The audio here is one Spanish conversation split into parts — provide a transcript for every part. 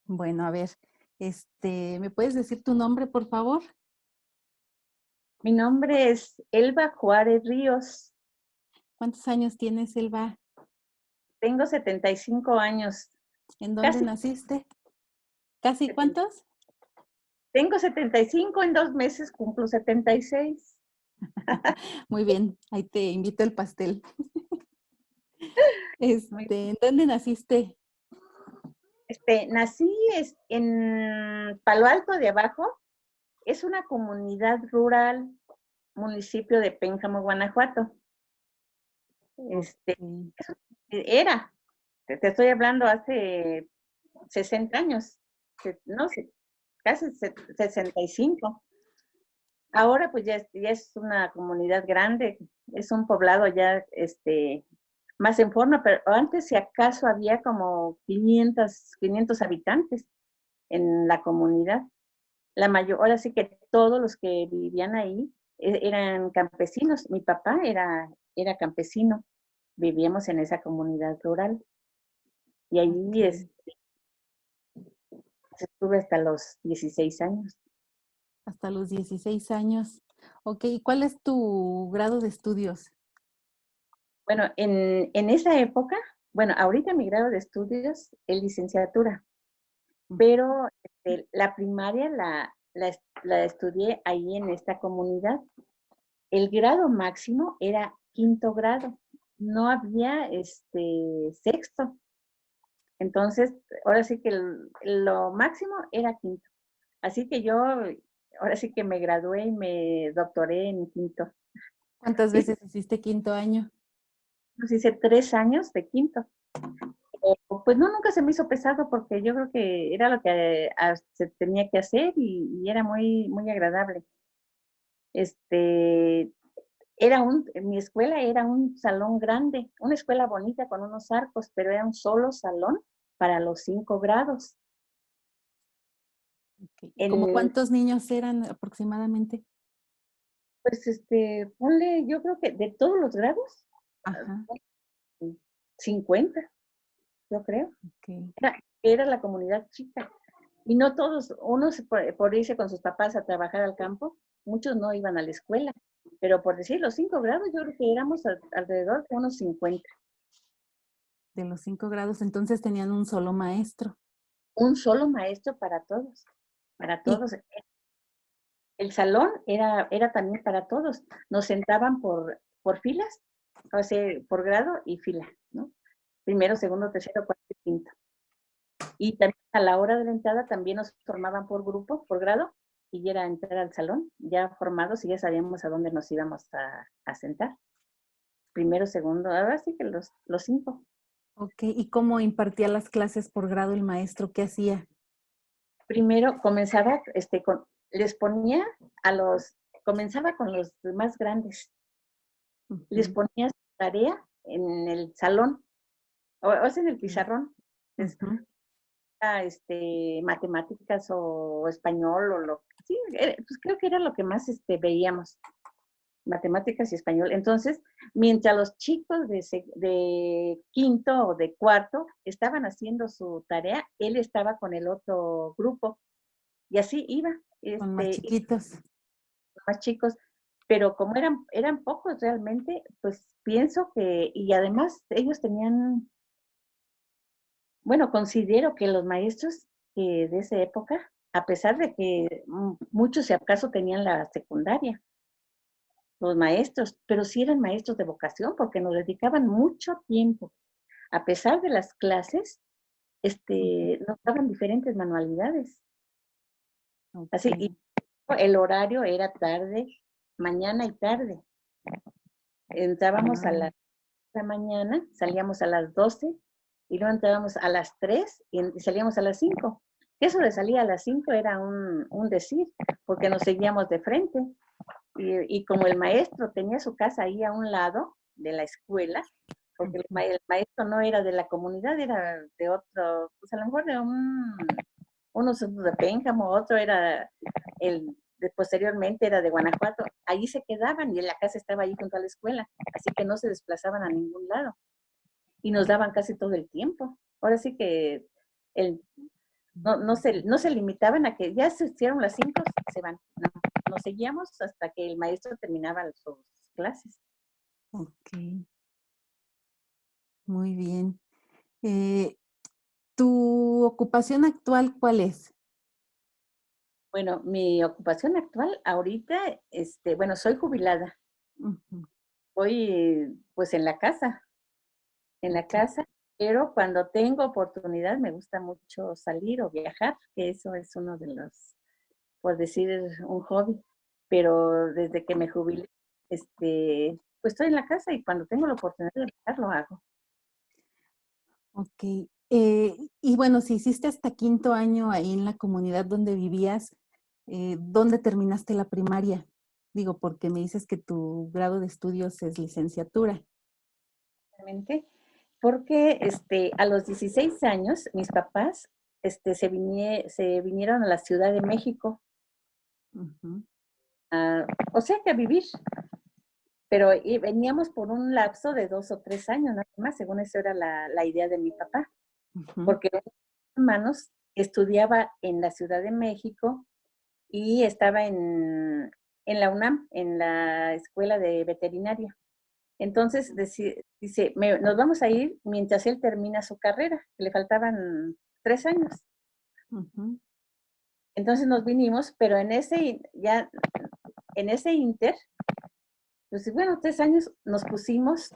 Bueno, a ver, ¿me puedes decir tu nombre, por favor? Mi nombre es Elba Juárez Ríos. ¿Cuántos años tienes, Elba? Tengo 75 años, ¿En dónde casi naciste? ¿Casi 70. cuántos? Tengo 75, en 2 meses cumplo 76. Muy bien, ahí te invito el pastel. Muy ¿En dónde naciste? nací en Palo Alto de Abajo, es una comunidad rural, municipio de Pénjamo, Guanajuato. Este, Okey. era, te estoy hablando hace 60 años, no sé, casi 65. Ahora pues ya es una comunidad grande, es un poblado ya más en forma, pero antes si acaso había como 500 habitantes en la comunidad. Ahora sí que todos los que vivían ahí eran campesinos. Mi papá era campesino, vivíamos en esa comunidad rural y ahí Okey. estuve hasta los 16 años. Hasta los 16 años. Okey, ¿y cuál es tu grado de estudios? Bueno, en esa época, bueno, ahorita mi grado de estudios es licenciatura, Mm, pero la primaria la estudié ahí en esta comunidad. El grado máximo era quinto grado, no había sexto. Entonces, ahora sí que lo máximo era quinto. Así que yo, ahora sí que me gradué y me doctoré en quinto. ¿cuántas Y veces hiciste quinto año? pues hice 3 años de quinto. Pues no, nunca se me hizo pesado porque yo creo que era lo que se tenía que hacer y era muy, muy agradable. Este, mi escuela era un salón grande, una escuela bonita con unos arcos, pero era un solo salón para los 5 grados. Okey, ¿y como En, cuántos niños eran aproximadamente? pues, ponle, yo creo que de todos los grados, Ajá, 50, yo creo. okey. Era la comunidad chica. Y no todos, unos por irse con sus papás a trabajar al campo, muchos no iban a la escuela. Pero por decir los 5 grados, yo creo que éramos alrededor de unos 50. De los 5 grados, entonces tenían un solo maestro. Un solo maestro para todos, para Y todos. El salón era también para todos. Nos sentaban por filas, o sea, por grado y fila, ¿no? Primero, segundo, tercero, cuarto y quinto. Y también a la hora de la entrada también nos formaban por grupo, por grado, y ya era entrar al salón, ya formados y ya sabíamos a dónde nos íbamos a sentar. Primero, segundo, ahora sí que los 5. okey, ¿y cómo impartía las clases por grado el maestro? ¿Qué hacía? Primero comenzaba, les ponía comenzaba con los más grandes, les Ujú, ponía su tarea en el salón, o sea, en el okey. pizarrón. Les Ujú. matemáticas o español o sí, pues creo que era lo que más veíamos, matemáticas y español. Entonces, mientras los chicos de quinto o de cuarto estaban haciendo su tarea, él estaba con el otro grupo y así iba, Con más y chiquitos. más chicos. Pero como eran pocos realmente, pues pienso que, y además ellos tenían, bueno, considero que los maestros de esa época, a pesar de que muchos si acaso tenían la secundaria, los maestros, pero sí eran maestros de vocación porque nos dedicaban mucho tiempo. A pesar de las clases, Ujú, nos daban diferentes manualidades. Así, y okey. el horario era tarde, mañana y tarde. Entrábamos a Ah, las de la mañana, salíamos a las 12 y luego entrábamos a las 3 y salíamos a las 5. Eso de salir a las 5 era un decir, porque nos seguíamos de frente. Y como el maestro tenía su casa ahí a un lado de la escuela, porque ujú. el maestro no era de la comunidad, era de otro, pues a lo mejor de unos de Pénjamo, otro era posteriormente era de Guanajuato. Allí se quedaban y la casa estaba ahí junto a la escuela, así que no se desplazaban a ningún lado y nos daban casi todo el tiempo. Ahora sí que el, no se limitaban a que ya se hicieron las 5, se van. No, nos seguíamos hasta que el maestro terminaba sus clases. Ok, muy bien. Eh, ¿Tu ocupación actual cuál es? Bueno, mi ocupación actual ahorita, bueno, soy jubilada. Ujú, Voy pues en la ok, casa, pero cuando tengo oportunidad me gusta mucho salir o viajar, que eso es uno de los, por decir, un hobby. Pero desde que me jubilé, pues estoy en la casa y cuando tengo la oportunidad de viajar lo hago. ok. Y bueno, si hiciste hasta quinto año ahí en la comunidad donde vivías, ¿dónde terminaste la primaria? Digo, porque me dices que tu grado de estudios es licenciatura. Realmente, porque a los 16 años mis papás se vinieron a la Ciudad de México, Ujú, o sea que a vivir, pero veníamos por un lapso de 2 o 3 años nada más, según eso era la idea de mi papá, ujú, porque uno de mis hermanos estudiaba en la Ciudad de México y estaba en la UNAM, en la Escuela de Veterinaria. Entonces dice, nos vamos a ir mientras él termina su carrera, que le faltaban 3 años. ujú, Entonces nos vinimos, pero en ese inter, pues bueno, 3 años nos pusimos,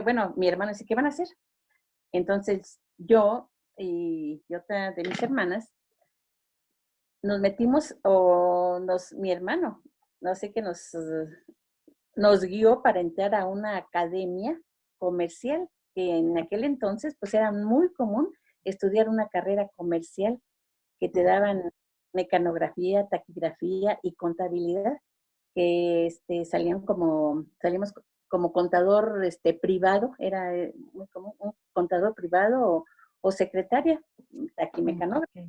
bueno, mi hermano dice, ¿qué van a hacer? Entonces yo y otra de mis hermanas nos metimos, mi hermano, no sé qué nos guió para entrar a una academia comercial, que en aquel entonces pues era muy común estudiar una carrera comercial que te daban mecanografía, taquigrafía y contabilidad, que salimos como contador privado, era muy común, un contador privado o secretaria, taquimecanógrafa. ok,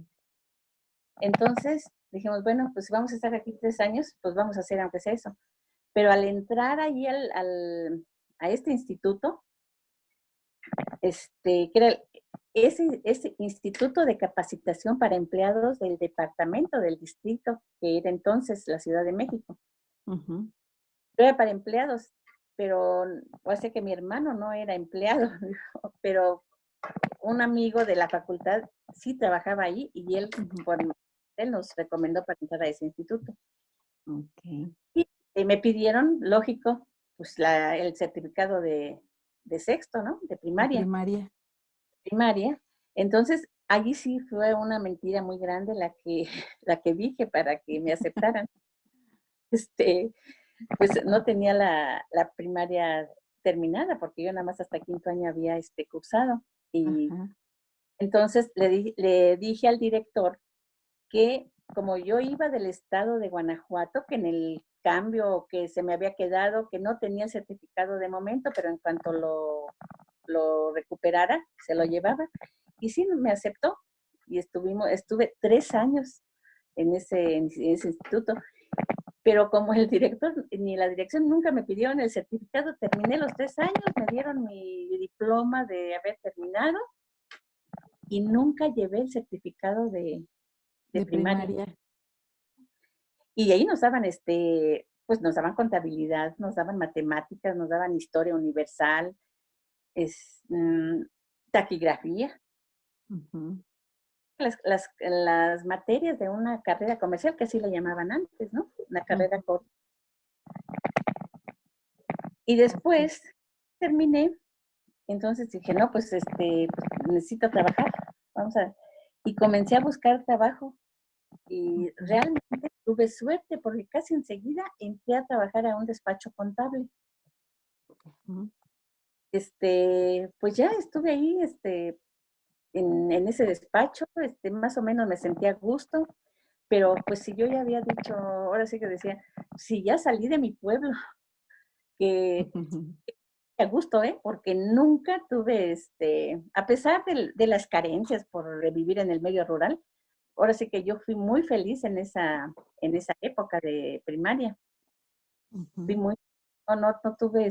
Entonces dijimos, bueno, pues vamos a estar aquí 3 años, pues vamos a hacer aunque sea eso. Pero al entrar allí a este instituto, que era ese instituto de capacitación para empleados del departamento, del distrito, que era entonces la Ciudad de México. ujú, Era para empleados, pero o sea que mi hermano no era empleado, pero un amigo de la facultad sí trabajaba ahí y ujú, él nos recomendó para entrar a ese instituto. ok. Y me pidieron, lógico, pues el certificado de sexto, ¿no? De De primaria. primaria. Primaria. Entonces, allí sí fue una mentira muy grande la que dije para que me aceptaran. Este, pues no tenía la primaria terminada, porque yo nada más hasta quinto año había cursado. Y Ajá. entonces le dije al director que como yo iba del estado de Guanajuato, que en el cambio que se me había quedado, que no tenía el certificado de momento, pero en cuanto lo recuperara, se lo llevaba. Y sí, me aceptó. Y estuve 3 años en ese instituto. Pero como el director ni la dirección nunca me pidieron el certificado, terminé los 3 años, me dieron mi diploma de haber terminado y nunca llevé el certificado de De primaria. primaria. Y ahí nos daban, pues nos daban contabilidad, nos daban matemáticas, nos daban historia universal, es, mm, taquigrafía, Ujú, las materias de una carrera comercial, que así le llamaban antes, ¿no? Una carrera ujú, corta. Y ok, después terminé, entonces dije, no, pues, pues, necesito trabajar, vamos a... Y comencé a buscar trabajo y ujú, realmente tuve suerte porque casi enseguida entré a trabajar a un despacho contable. ujú, Pues ya estuve ahí, en ese despacho, más o menos me sentía a gusto, pero pues si yo ya había dicho, ahora sí que decía, si ya salí de mi pueblo, que ujú, a gusto, ¿eh? Porque nunca tuve, a pesar de las carencias por vivir en el medio rural, ahora sí que yo fui muy feliz en esa época de primaria. Fui ujú. muy, no tuve,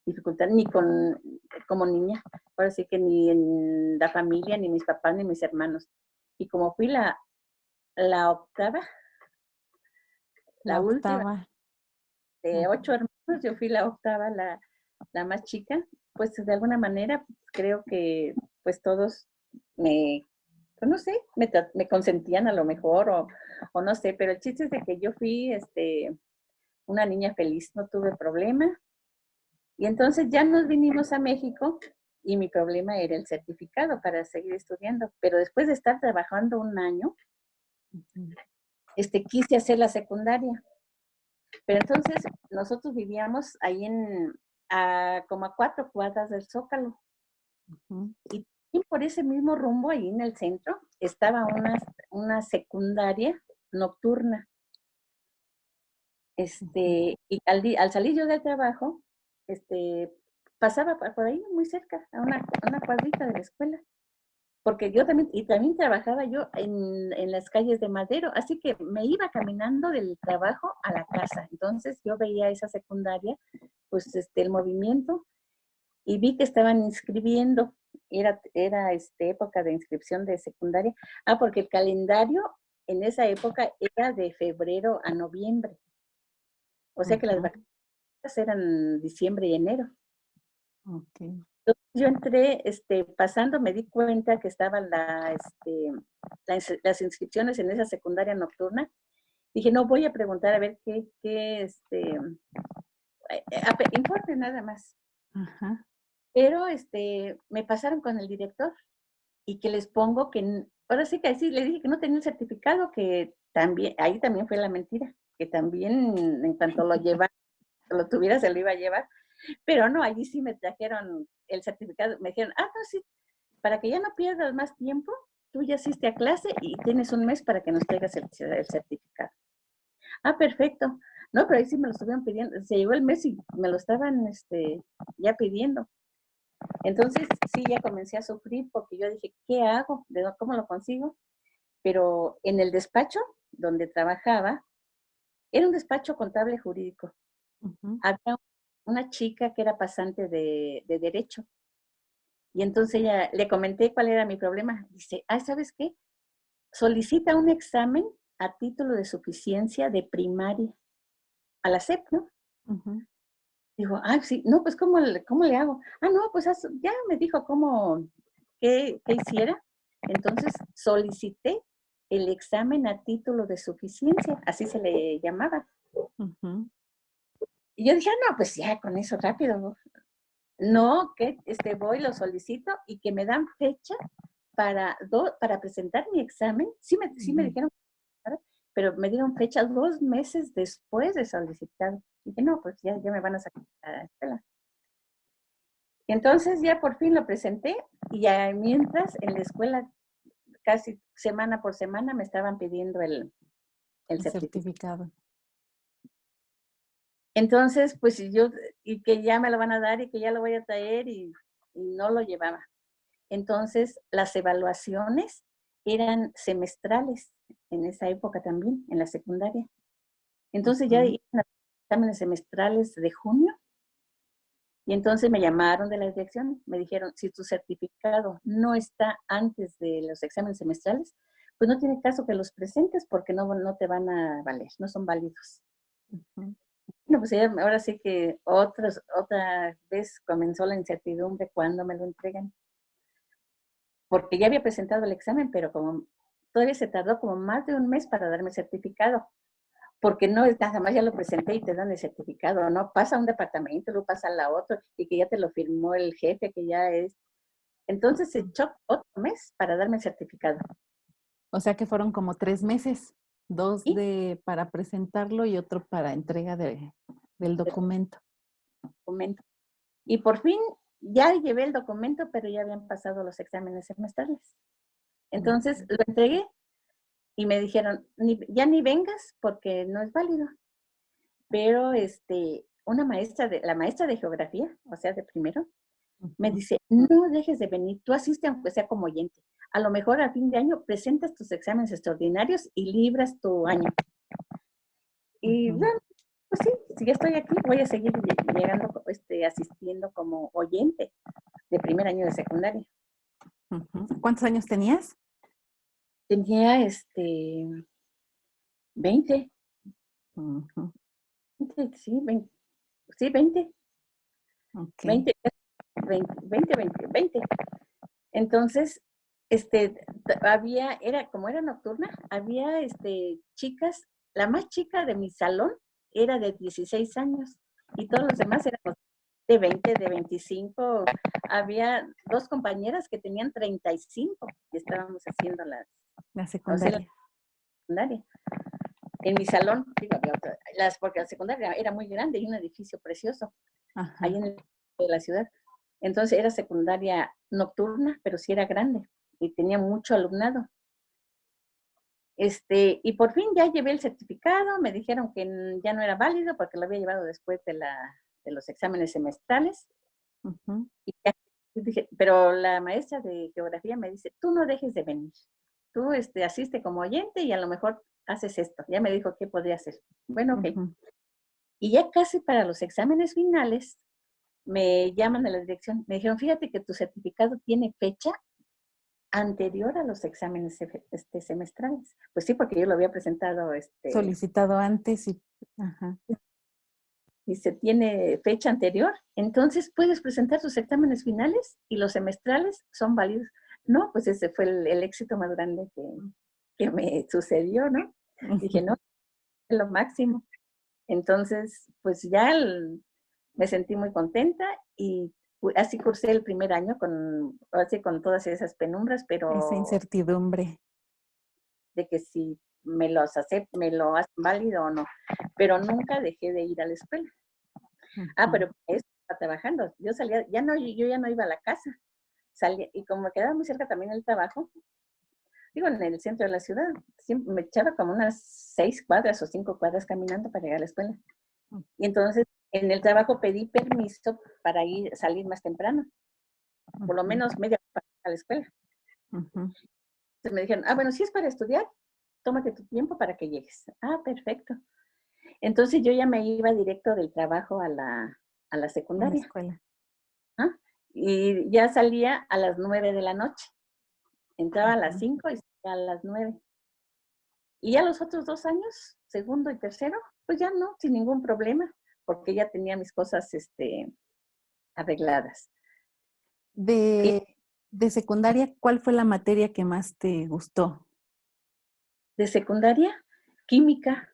dificultad ni como niña. Ahora sí que ni en la familia, ni mis papás, ni mis hermanos. Y como fui la octava, La la última octava. de Ujú, 8 hermanos, yo fui la octava, la más chica, pues de alguna manera creo que pues todos pues no sé, me consentían a lo mejor o no sé, pero el chiste es de que yo fui una niña feliz, no tuve problema. Y entonces ya nos vinimos a México y mi problema era el certificado para seguir estudiando. Pero después de estar trabajando un año, ujú, quise hacer la secundaria. Pero entonces nosotros vivíamos ahí como a 4 cuadras del Zócalo. ujú, Y por ese mismo rumbo, ahí en el centro, estaba una secundaria nocturna. ujú. Y al salir yo del trabajo, pasaba por ahí muy cerca, a una cuadrita de la escuela, porque yo también trabajaba yo en las calles de Madero, así que me iba caminando del trabajo a la casa. Entonces yo veía esa secundaria, pues el movimiento, y vi que estaban inscribiendo, era época de inscripción de secundaria. Porque el calendario en esa época era de febrero a noviembre, o sea que las Ujú, vacaciones eran diciembre y enero. ok. Entonces, yo entré, pasando, me di cuenta que estaban las inscripciones en esa secundaria nocturna. Dije, no, voy a preguntar a ver informe nada más. Ajá. Pero me pasaron con el director y que les pongo ahora sí que sí, le dije que no tenía el certificado, que también, ahí también fue la mentira, que también en cuanto lo tuviera se lo iba a llevar. Pero no, allí sí me trajeron el certificado, me dijeron, no, sí, para que ya no pierdas más tiempo, tú ya asiste a clase y tienes un mes para que nos traigas el certificado. Perfecto. No, pero ahí sí me lo estuvieron pidiendo, se llegó el mes y me lo estaban ya pidiendo. Entonces sí, ya comencé a sufrir porque yo dije, ¿qué hago? ¿Cómo lo consigo? Pero en el despacho donde trabajaba, era un despacho contable jurídico. Ujú, Había una chica que era pasante de Derecho. Y entonces ella, le comenté cuál era mi problema. Dice, ¿sabes qué? Solicita un examen a título de suficiencia de primaria, a la SEP, ¿no? ujú. Digo, sí, no, pues ¿cómo le hago? No, pues ya me dijo qué hiciera. Entonces solicité el examen a título de suficiencia, así se le llamaba. Ujú. Y yo dije, no, pues ya con eso rápido, ¿no? No, que voy, lo solicito y que me dan fecha para presentar mi examen. Sí me Ujú. dijeron, pero me dieron fecha 2 meses después de solicitado. Y dije, no, pues ya me van a sacar a la escuela. Y entonces ya por fin lo presenté y ya mientras en la escuela casi semana por semana me estaban pidiendo el El certificado. certificado. Entonces, pues y que ya me lo van a dar y que ya lo voy a traer y no lo llevaba. Entonces, las evaluaciones eran semestrales en esa época también, en la secundaria. Entonces ya Ujú, iban a exámenes semestrales de junio y entonces me llamaron de la dirección, me dijeron, si tu certificado no está antes de los exámenes semestrales, pues no tiene caso que los presentes porque no te van a valer, no son válidos. ujú. Bueno, pues ahora sí que otra vez comenzó la incertidumbre cuando me lo entregan. Porque ya había presentado el examen, pero como todavía se tardó como más de un mes para darme el certificado, porque no es nada más ya lo presenté y te dan el certificado, no pasa a un departamento, luego pasa a la otra y que ya te lo firmó el jefe, que ya es. Entonces se echó otro mes para darme el certificado. O sea que fueron como 3 meses, dos Y para presentarlo y otro para entrega del el documento. documento. Y por fin ya llevé el documento, pero ya habían pasado los exámenes semestrales. Entonces Ok. lo entregué y me dijeron, ya ni vengas porque no es válido. Pero la maestra de geografía, o sea, de primero, me Ujú, dice, no dejes de venir, tú asiste aunque sea como oyente. A lo mejor a fin de año presentas tus exámenes extraordinarios y libras tu año. Y ujú. bueno, Pues sí, si ya estoy aquí, voy a seguir llegando, asistiendo como oyente de primer año de secundaria. ¿Cuántos años tenías? Tenía 20, Ujú, 20, sí, 20, sí, 20, ok. 20, 20, 20, 20, 20. Entonces, como era nocturna, había chicas, la más chica de mi salón era de 16 años y todos los demás éramos de 20, de 25. Había dos compañeras que tenían 35 y estábamos haciendo La o sea, la secundaria. secundaria. En mi salón, digo, había porque la secundaria era muy grande y un edificio precioso, Ajá. ahí en el de la ciudad. Entonces era secundaria nocturna, pero sí era grande y tenía mucho alumnado. Y por fin ya llevé el certificado, me dijeron que ya no era válido porque lo había llevado después de los exámenes semestrales. Ujú. Y ya, dije, pero la maestra de geografía me dice, tú no dejes de venir, tú asiste como oyente y a lo mejor haces esto. Ya me dijo qué podría hacer. Bueno, ok. Ujú. Y ya casi para los exámenes finales, me llaman a la dirección, me dijeron, fíjate que tu certificado tiene fecha anterior a los exámenes semestrales. Pues sí, porque yo lo había presentado, Solicitado antes y... Ajá. y se tiene fecha anterior, entonces puedes presentar tus exámenes finales y los semestrales son válidos. No, pues ese fue el éxito más grande que me sucedió, ¿no? Dije, no, es lo máximo. Entonces, pues ya me sentí muy contenta y así cursé el primer año así con todas esas penumbras, Esa pero incertidumbre. de que si me lo hacen válido o no. Pero nunca dejé de ir a la escuela. Ujú. Pero estaba trabajando. Yo salía, yo ya no iba a la casa. Salía, y como me quedaba muy cerca también el trabajo, digo, en el centro de la ciudad, siempre me echaba como unas 6 cuadras o 5 cuadras caminando para llegar a la escuela. Y entonces en el trabajo pedí permiso para salir más temprano, por lo Ujú. menos media hora a la escuela. Ujú. Entonces me dijeron, bueno, si es para estudiar, tómate tu tiempo para que llegues. Perfecto. Entonces yo ya me iba directo del trabajo a la A la secundaria. escuela. ¿Ah? Y ya salía a las 9 de la noche. Entraba a las Ujú. 5 y salía a las 9. Y ya los otros 2 años, segundo y tercero, pues ya no, sin ningún problema, porque ya tenía mis cosas arregladas. Y De secundaria, ¿cuál fue la materia que más te gustó? de secundaria, química.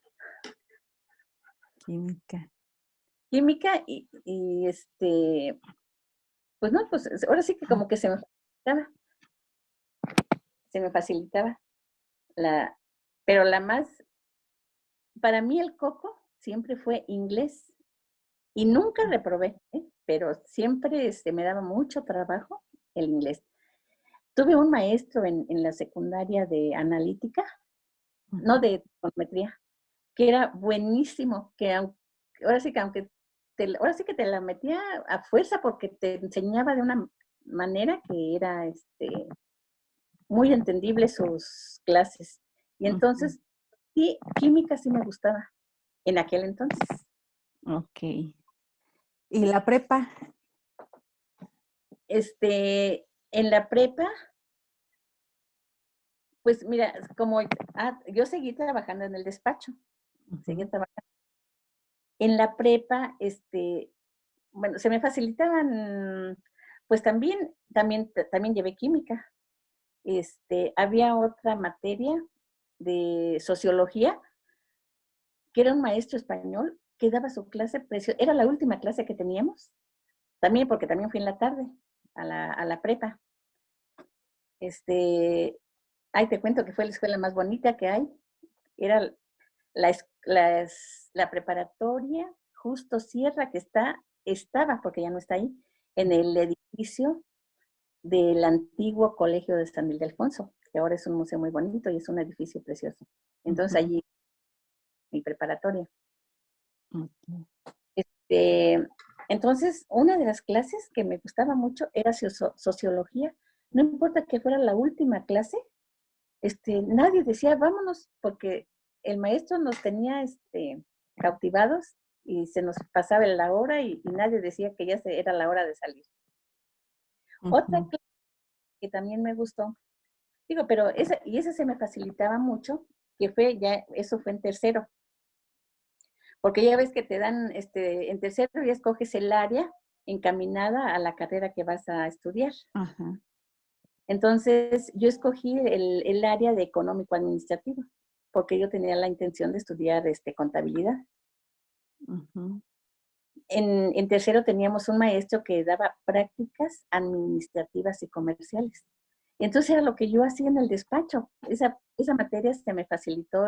Química. Química pues no, pues ahora sí que Ah, como que se me facilitaba pero la más, para mí el coco siempre fue inglés y nunca reprobé, pero siempre me daba mucho trabajo el inglés. Tuve un maestro en la secundaria de analítica, no ujú. de econometría, que era buenísimo, ahora sí que ahora sí que te la metía a fuerza porque te enseñaba de una manera que era muy entendible sus clases. Y Ujú. entonces, sí, química sí me gustaba en aquel entonces. Ok. ¿Y la prepa? En la prepa, pues mira, yo seguí trabajando en el despacho, seguí Ujú. trabajando. En la prepa, bueno, se me facilitaban, pues también llevé química. Había otra materia de sociología, que era un maestro español que daba su clase preciosa. Era la última clase que teníamos, también porque también fui en la tarde a la prepa. Ay, te cuento que fue la escuela más bonita que hay. Era la preparatoria Justo Sierra, que estaba, porque ya no está ahí, en el edificio del antiguo colegio de San Ildefonso, que ahora es un museo muy bonito y es un edificio precioso. Entonces Ujú. allí mi preparatoria. Ujú. Este, entonces, una de las clases que me gustaba mucho era sociología. No importa que fuera la última clase, nadie decía vámonos, porque el maestro nos tenía cautivados y se nos pasaba la hora y nadie decía que era la hora de salir. Otra Ujú. clase que también me gustó, digo, pero esa se me facilitaba mucho, que eso fue en tercero, porque ya ves que te dan, en tercero ya escoges el área encaminada a la carrera que vas a estudiar. Ajá. Entonces, yo escogí el área de económico-administrativo, porque yo tenía la intención de estudiar contabilidad. Ujú. En tercero teníamos un maestro que daba prácticas administrativas y comerciales. Y entonces era lo que yo hacía en el despacho. Esa materia se me facilitó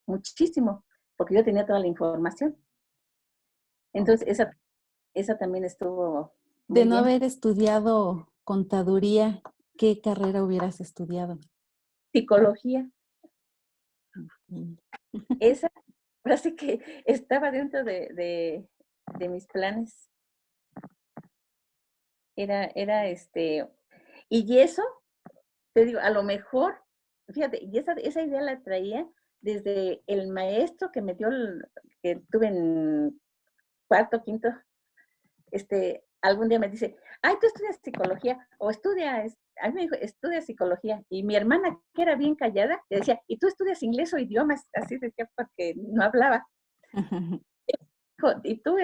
muchísimo, porque yo tenía toda la información. Entonces, esa también estuvo De muy no bien. haber estudiado contaduría, ¿qué carrera hubieras estudiado? Psicología, Mm. esa, ahora sí que estaba dentro de mis planes. Y eso, te digo, a lo mejor, fíjate, y esa idea la traía desde el maestro que me dio, que tuve en cuarto, quinto, algún día me dice, ay, tú estudias psicología, o a mí me dijo, estudia psicología, y mi hermana, que era bien callada, le decía, ¿y tú estudias inglés o idiomas? Así decía, porque no hablaba. Dijo, y tú,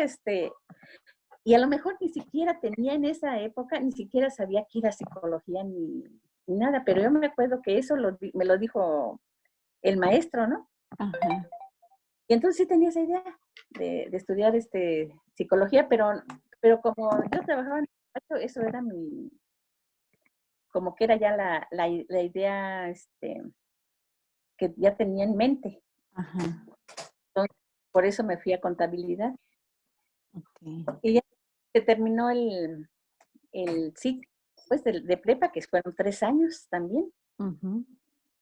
y a lo mejor ni siquiera tenía en esa época, ni siquiera sabía que era psicología ni nada, pero yo me acuerdo que eso me lo dijo el maestro, ¿no? Ajá. Y entonces sí tenía esa idea de estudiar psicología, pero como yo trabajaba en el despacho, eso era como que era ya la idea que ya tenía en mente. Ajá. Entonces, por eso me fui a contabilidad. Ok. Y ya se terminó el ciclo pues, de prepa, que fueron 3 años también. Ujú.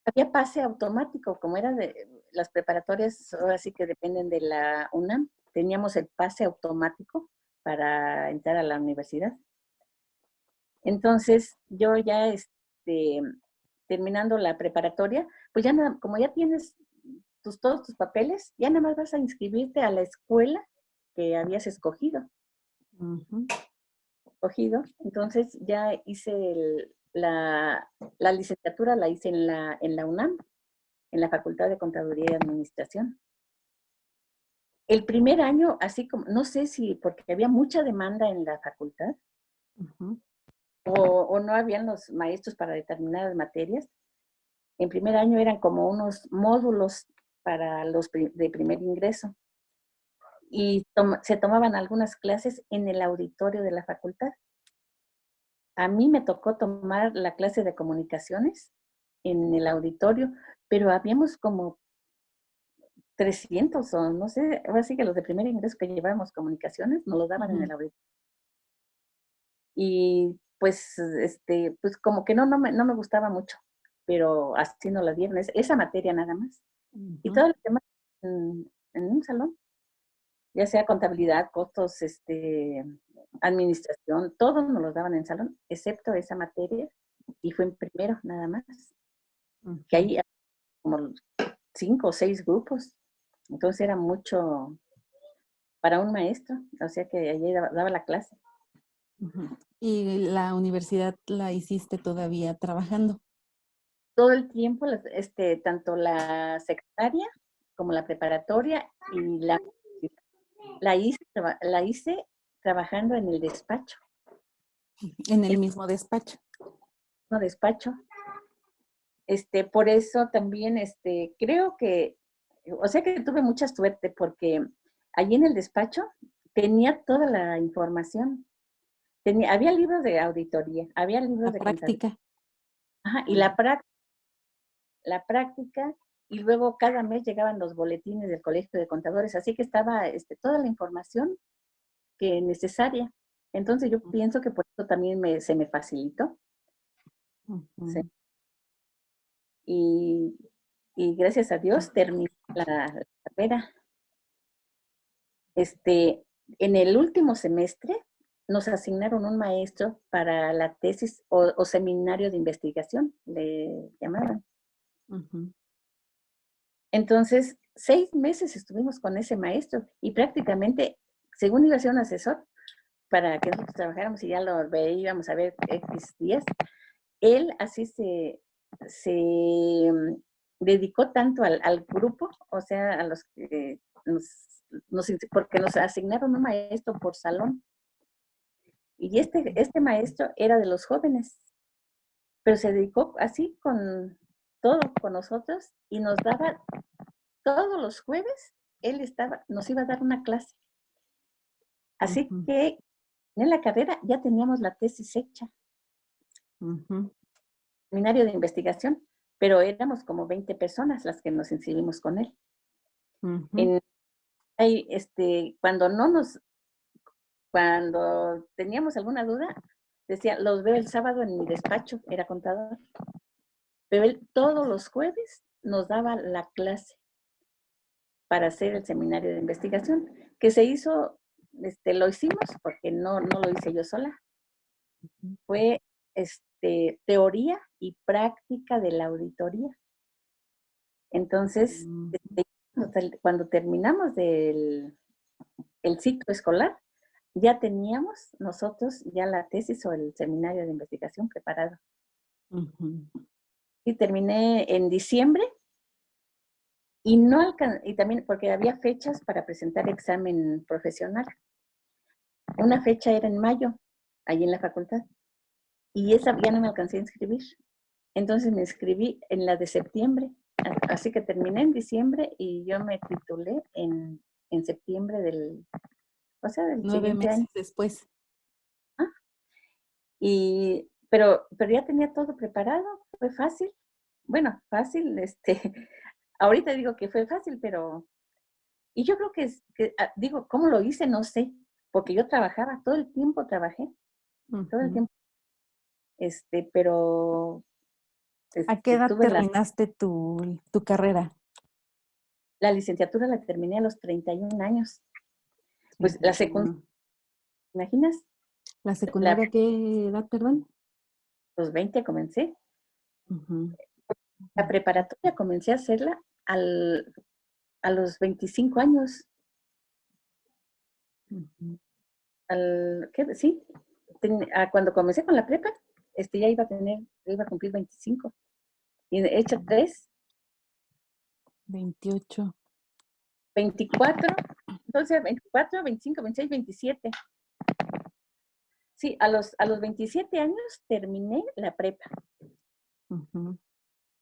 Había pase automático, como era de las preparatorias, ahora sí que dependen de la UNAM, teníamos el pase automático para entrar a la universidad. Entonces, yo ya terminando la preparatoria, pues ya nada, como ya tienes todos tus papeles, ya nada más vas a inscribirte a la escuela que habías Ujú. escogido. Entonces ya hice la licenciatura, la hice en la UNAM, en la Facultad de Contaduría y Administración. El primer año, así como, no sé si porque había mucha demanda en la facultad Ujú. o no habían los maestros para determinadas materias, en primer año eran como unos módulos para los de primer ingreso y se tomaban algunas clases en el auditorio de la facultad. A mí me tocó tomar la clase de comunicaciones en el auditorio, pero habíamos como 300 o no sé, ahora sí que los de primer ingreso que llevábamos comunicaciones nos lo daban en Ujú. el auditorio. Y pues, pues como que no me gustaba mucho, pero así nos la dieron, esa materia nada más. Y Ujú. todo lo demás en un salón, ya sea contabilidad, costos, administración, todos nos los daban en salón, excepto esa materia, y fue en primero nada más, que Ujú. ahí como 5 o 6 grupos, entonces era mucho para un maestro, o sea que allí daba la clase. Ujú. ¿Y la universidad la hiciste todavía trabajando? Todo el tiempo, tanto la secretaria como la preparatoria y la hice trabajando en el despacho, En el en mismo despacho. un despacho. Por eso también, creo que, o sea que tuve mucha suerte porque allí en el despacho tenía toda la información. Había libros de auditoría, había libros La de contabilidad, práctica. ajá, y la práctica, y luego cada mes llegaban los boletines del Colegio de Contadores, así que estaba toda la información que necesaria. Entonces yo pienso que por eso también se me facilitó. Sí. Ujú. Y, y gracias a Dios terminé la carrera. Este, en el último semestre nos asignaron un maestro para la tesis o seminario de investigación, le llamaban. Ujú. Entonces, 6 meses estuvimos con ese maestro y prácticamente, según iba a ser un asesor, para que nosotros trabajáramos y ya lo veíamos a ver X días, él así se dedicó tanto al grupo, o sea, a los que porque nos asignaron un maestro por salón. Y este maestro era de los jóvenes, pero se dedicó así con todo, con nosotros, y nos daba todos los jueves, nos iba a dar una clase. Así Ujú, que en la carrera ya teníamos la tesis hecha, ujú, seminario de investigación, pero éramos como 20 personas las que nos inscribimos con él. ujú, En, cuando teníamos alguna duda, decía, los veo el sábado en mi despacho, era contador, pero él todos los jueves nos daba la clase para hacer el seminario de investigación, que se hizo, lo hicimos porque no lo hice yo sola, fue teoría y práctica de la auditoría. Entonces, ujú. cuando terminamos el ciclo escolar, ya teníamos nosotros ya la tesis o el seminario de investigación preparado. Ujú. Y terminé en diciembre y también porque había fechas para presentar examen profesional. Una fecha era en mayo, allí en la facultad, y esa ya no me alcancé a inscribir. Entonces me inscribí en la de septiembre, así que terminé en diciembre y yo me titulé en septiembre del 9 siguiente meses año. después. ¿Ah? Pero ya tenía todo preparado, fue fácil. Bueno, fácil, ahorita digo que fue fácil, pero, y yo creo digo, ¿cómo lo hice? No sé, porque yo trabajaba, todo el tiempo trabajé, todo el Ujú. tiempo, pero, ¿A qué edad tuve terminaste tu carrera? la licenciatura la terminé a los 31 años. Pues la secundaria, 31. ¿imaginas? ¿La La, secundaria qué edad, perdón? los 20 comencé. Ujú, La preparatoria comencé a hacerla a los 25 años. ujú. ¿Qué? Sí, cuando comencé con la prepa, ya iba a cumplir 25. Y he hecho 3, 28. 24, entonces 24, 25, 26, 27. Sí, a los 27 años terminé la prepa. Ujú,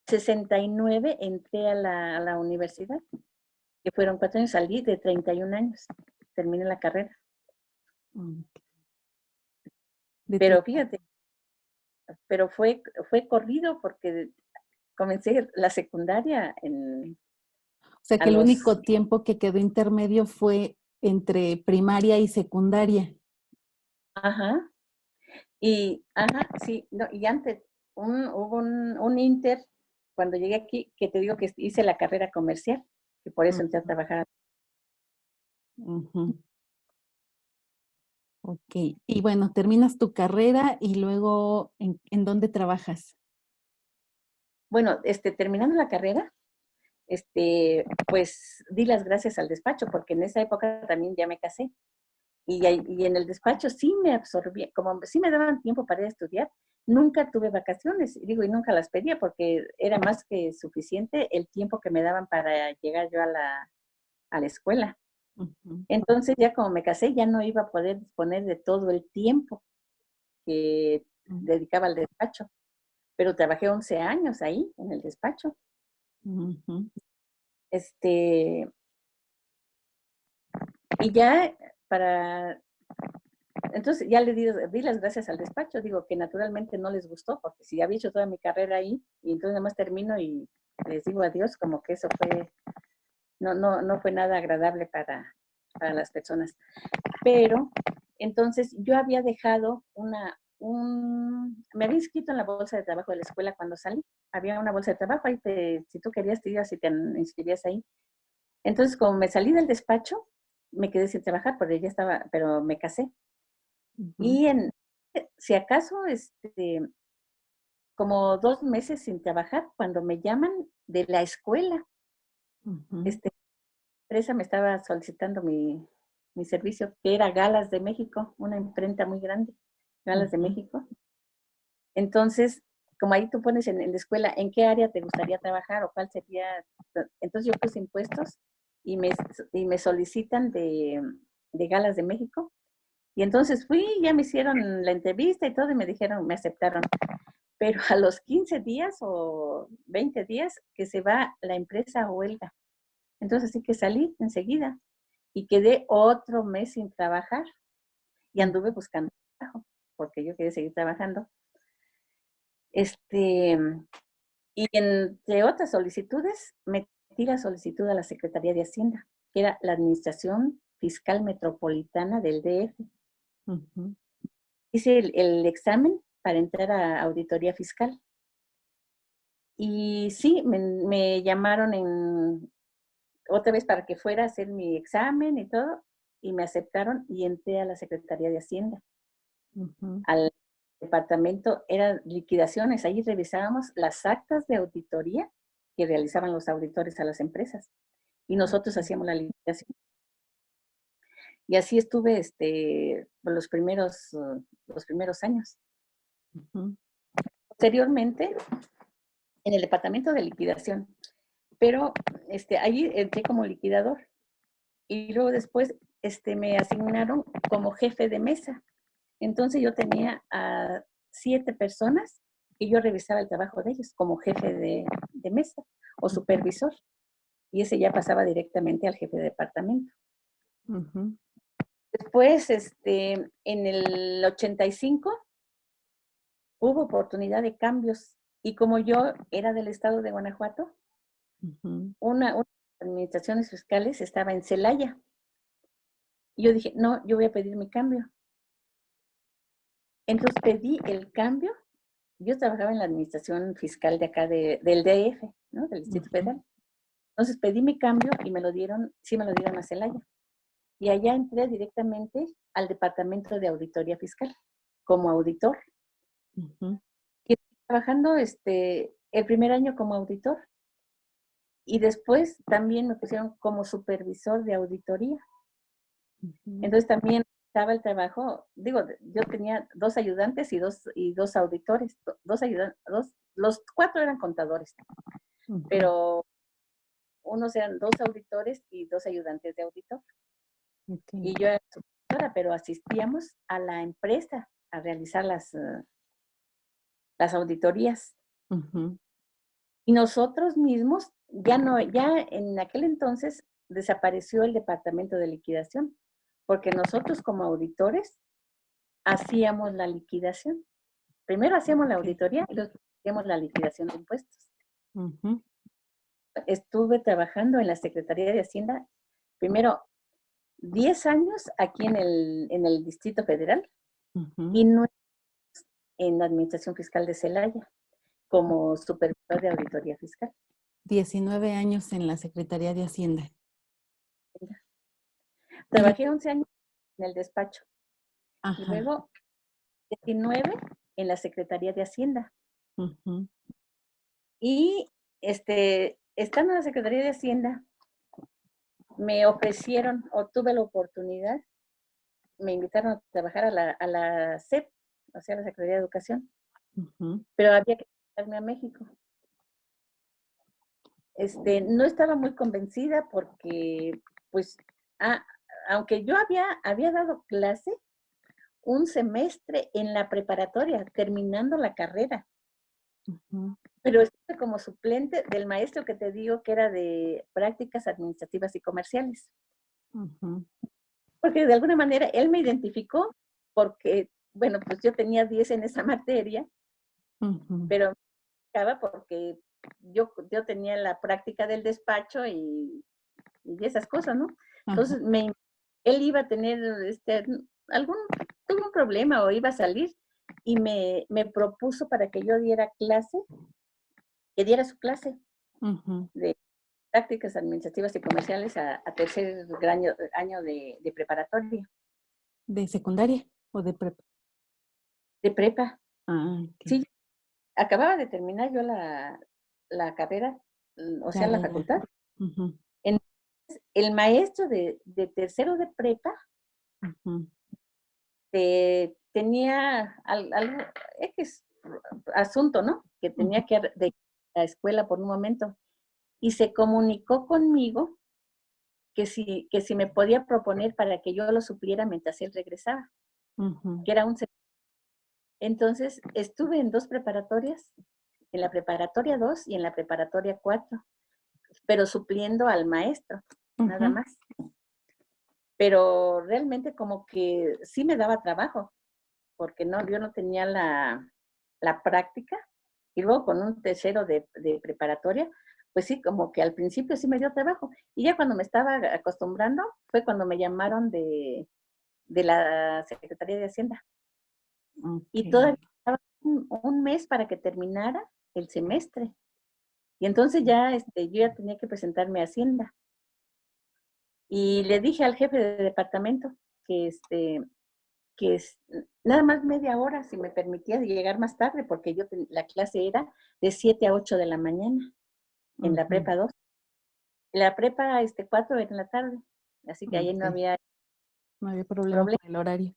69 entré a la universidad, que fueron 4 años, salí de 31 años, terminé la carrera. mm. De Pero 30. fíjate, pero fue corrido porque comencé la secundaria O sea a que el los, único tiempo que quedó intermedio fue entre primaria y secundaria. ajá, ajá, sí, no, y antes hubo un inter cuando llegué aquí, que te digo que hice la carrera comercial, y por eso entré a Ujú, trabajar. ujú. Ok. Y bueno, terminas tu carrera y luego, ¿en dónde trabajas? Bueno, terminando la carrera, pues di las gracias al despacho, porque en esa época también ya me casé. Y en el despacho sí me absorbía, como sí me daban tiempo para ir a estudiar, nunca tuve vacaciones, y nunca las pedía porque era más que suficiente el tiempo que me daban para llegar yo a la escuela. Ujú, Entonces ya como me casé, ya no iba a poder disponer de todo el tiempo que dedicaba al despacho, pero trabajé 11 años ahí en el despacho. ujú, Este, y ya para Entonces ya di las gracias al despacho, digo que naturalmente no les gustó, porque si había hecho toda mi carrera ahí, y entonces nada más termino y les digo adiós, como que eso no fue nada agradable para las personas. Pero entonces yo había dejado me había inscrito en la bolsa de trabajo de la escuela cuando salí. Había una bolsa de trabajo, ahí si tú querías, te ibas y te inscribías ahí. Entonces, como me salí del despacho, me quedé sin trabajar, porque ya estaba, pero me casé. ujú, Y si acaso, como 2 meses sin trabajar, cuando me llaman de la escuela Ujú, Este, empresa me estaba solicitando mi servicio, que era Galas de México, una imprenta muy grande, Galas de ujú, México. Entonces, como ahí tú pones en la escuela, ¿en qué área te gustaría trabajar o cuál sería? Entonces yo puse impuestos y me, y me solicitan de Galas de México. Y entonces fui, ya me hicieron la entrevista y todo y me dijeron, me aceptaron. Pero a los 15 días o 20 días que se va la empresa a huelga. Entonces sí que salí enseguida y quedé otro mes sin trabajar y mm, anduve buscando trabajo porque yo quería seguir trabajando. Este, y entre otras solicitudes, metí la solicitud a la Secretaría de Hacienda, que era la Administración Fiscal Metropolitana del DF. ujú, Hice el examen para entrar a auditoría fiscal. Y sí, me llamaron otra vez para que fuera a hacer mi examen y todo, y me aceptaron y entré a la Secretaría de Hacienda. ujú, Al departamento eran liquidaciones, ahí revisábamos las actas de auditoría que realizaban los auditores a las empresas y nosotros ok, hacíamos la liquidación. Y así estuve los primeros años. ujú, Posteriormente, en el departamento de liquidación, pero allí entré como liquidador y luego después me asignaron como jefe de mesa. Entonces yo tenía a 7 personas y yo revisaba el trabajo de ellos como jefe de mesa o ujú, supervisor. Y ese ya pasaba directamente al jefe de departamento. ujú, Después, en el 85 hubo oportunidad de cambios. Y como yo era del estado de Guanajuato, ujú, una de las administraciones fiscales estaba en Celaya. Y yo dije, no, yo voy a pedir mi cambio. Entonces pedí el cambio. Yo trabajaba en la administración fiscal de acá del DF, ¿no? Del Distrito ujú, Federal. Entonces pedí mi cambio y me lo dieron, sí me lo dieron a Celaya. Y allá entré directamente al departamento de auditoría fiscal como auditor. ujú, Y estuve trabajando el primer año como auditor y después también me pusieron como supervisor de auditoría. ujú, Entonces también estaba el trabajo, digo, yo tenía 2 ayudantes y dos auditores, dos ayudantes, los 4 eran contadores, ujú, pero unos eran 2 auditores y 2 ayudantes de auditor. ok, Y yo era supervisora, pero asistíamos a la empresa a realizar las auditorías. ujú, Y nosotros mismos, ya no, ya en aquel entonces desapareció el departamento de liquidación, porque nosotros como auditores hacíamos la liquidación. Primero hacíamos la ok, auditoría y luego hacíamos la liquidación de impuestos. ujú, Estuve trabajando en la Secretaría de Hacienda, primero 10 años aquí en el Distrito Federal ujú. y 9 en la Administración Fiscal de Celaya como supervisor de auditoría fiscal. 19 años en la Secretaría de Hacienda. Y, Trabajé 11 años en el despacho y ajá, luego 19 en la Secretaría de Hacienda. ujú, Y estando en la Secretaría de Hacienda, me ofrecieron o tuve la oportunidad, me invitaron a trabajar a la SEP, o sea, a la Secretaría de Educación, ujú, pero había que irme a México. No estaba muy convencida porque, pues, ah, aunque yo había dado clase un semestre en la preparatoria, terminando la carrera, ujú, pero estuve como suplente del maestro que te digo que era de prácticas administrativas y comerciales. ujú, Porque de alguna manera él me identificó porque, bueno, pues yo tenía 10 en esa materia, ujú, pero me explicaba porque yo tenía la práctica del despacho y esas cosas, ¿no? ajá, Entonces, él iba a tener algún, tuvo un problema o iba a salir y me propuso para que yo diera clase, que diera su clase ujú. de prácticas administrativas y comerciales a tercer año de preparatoria, ¿De secundaria o de prepa? de prepa. Ah, ok. Sí, acababa de terminar yo la carrera, o sea, la Carrera. facultad. Ujú, Entonces, el maestro de tercero de prepa ujú, tenía algo, X asunto, ¿no? Que ujú, tenía que ir de la escuela por un momento. Y se comunicó conmigo que si me podía proponer para que yo lo supliera mientras él regresaba, ujú, que era un... Entonces, estuve en 2 preparatorias, en la preparatoria 2 y en la preparatoria 4, pero supliendo al maestro, nada ujú, más. Pero realmente como que sí me daba trabajo, porque yo no tenía la práctica. Y luego con un tercero de preparatoria, pues sí, como que al principio sí me dio trabajo. Y ya cuando me estaba acostumbrando, fue cuando me llamaron de la Secretaría de Hacienda. ok, Y todavía estaba un mes para que terminara el semestre. Y entonces ya yo ya tenía que presentarme a Hacienda. Y le dije al jefe de departamento que, que es nada más media hora, si me permitía llegar más tarde, porque la clase era de 7 a 8 de la mañana en la ujú, prepa 2. La prepa 4 era en la tarde, así que ahí no ok. había No había problema problema por el horario.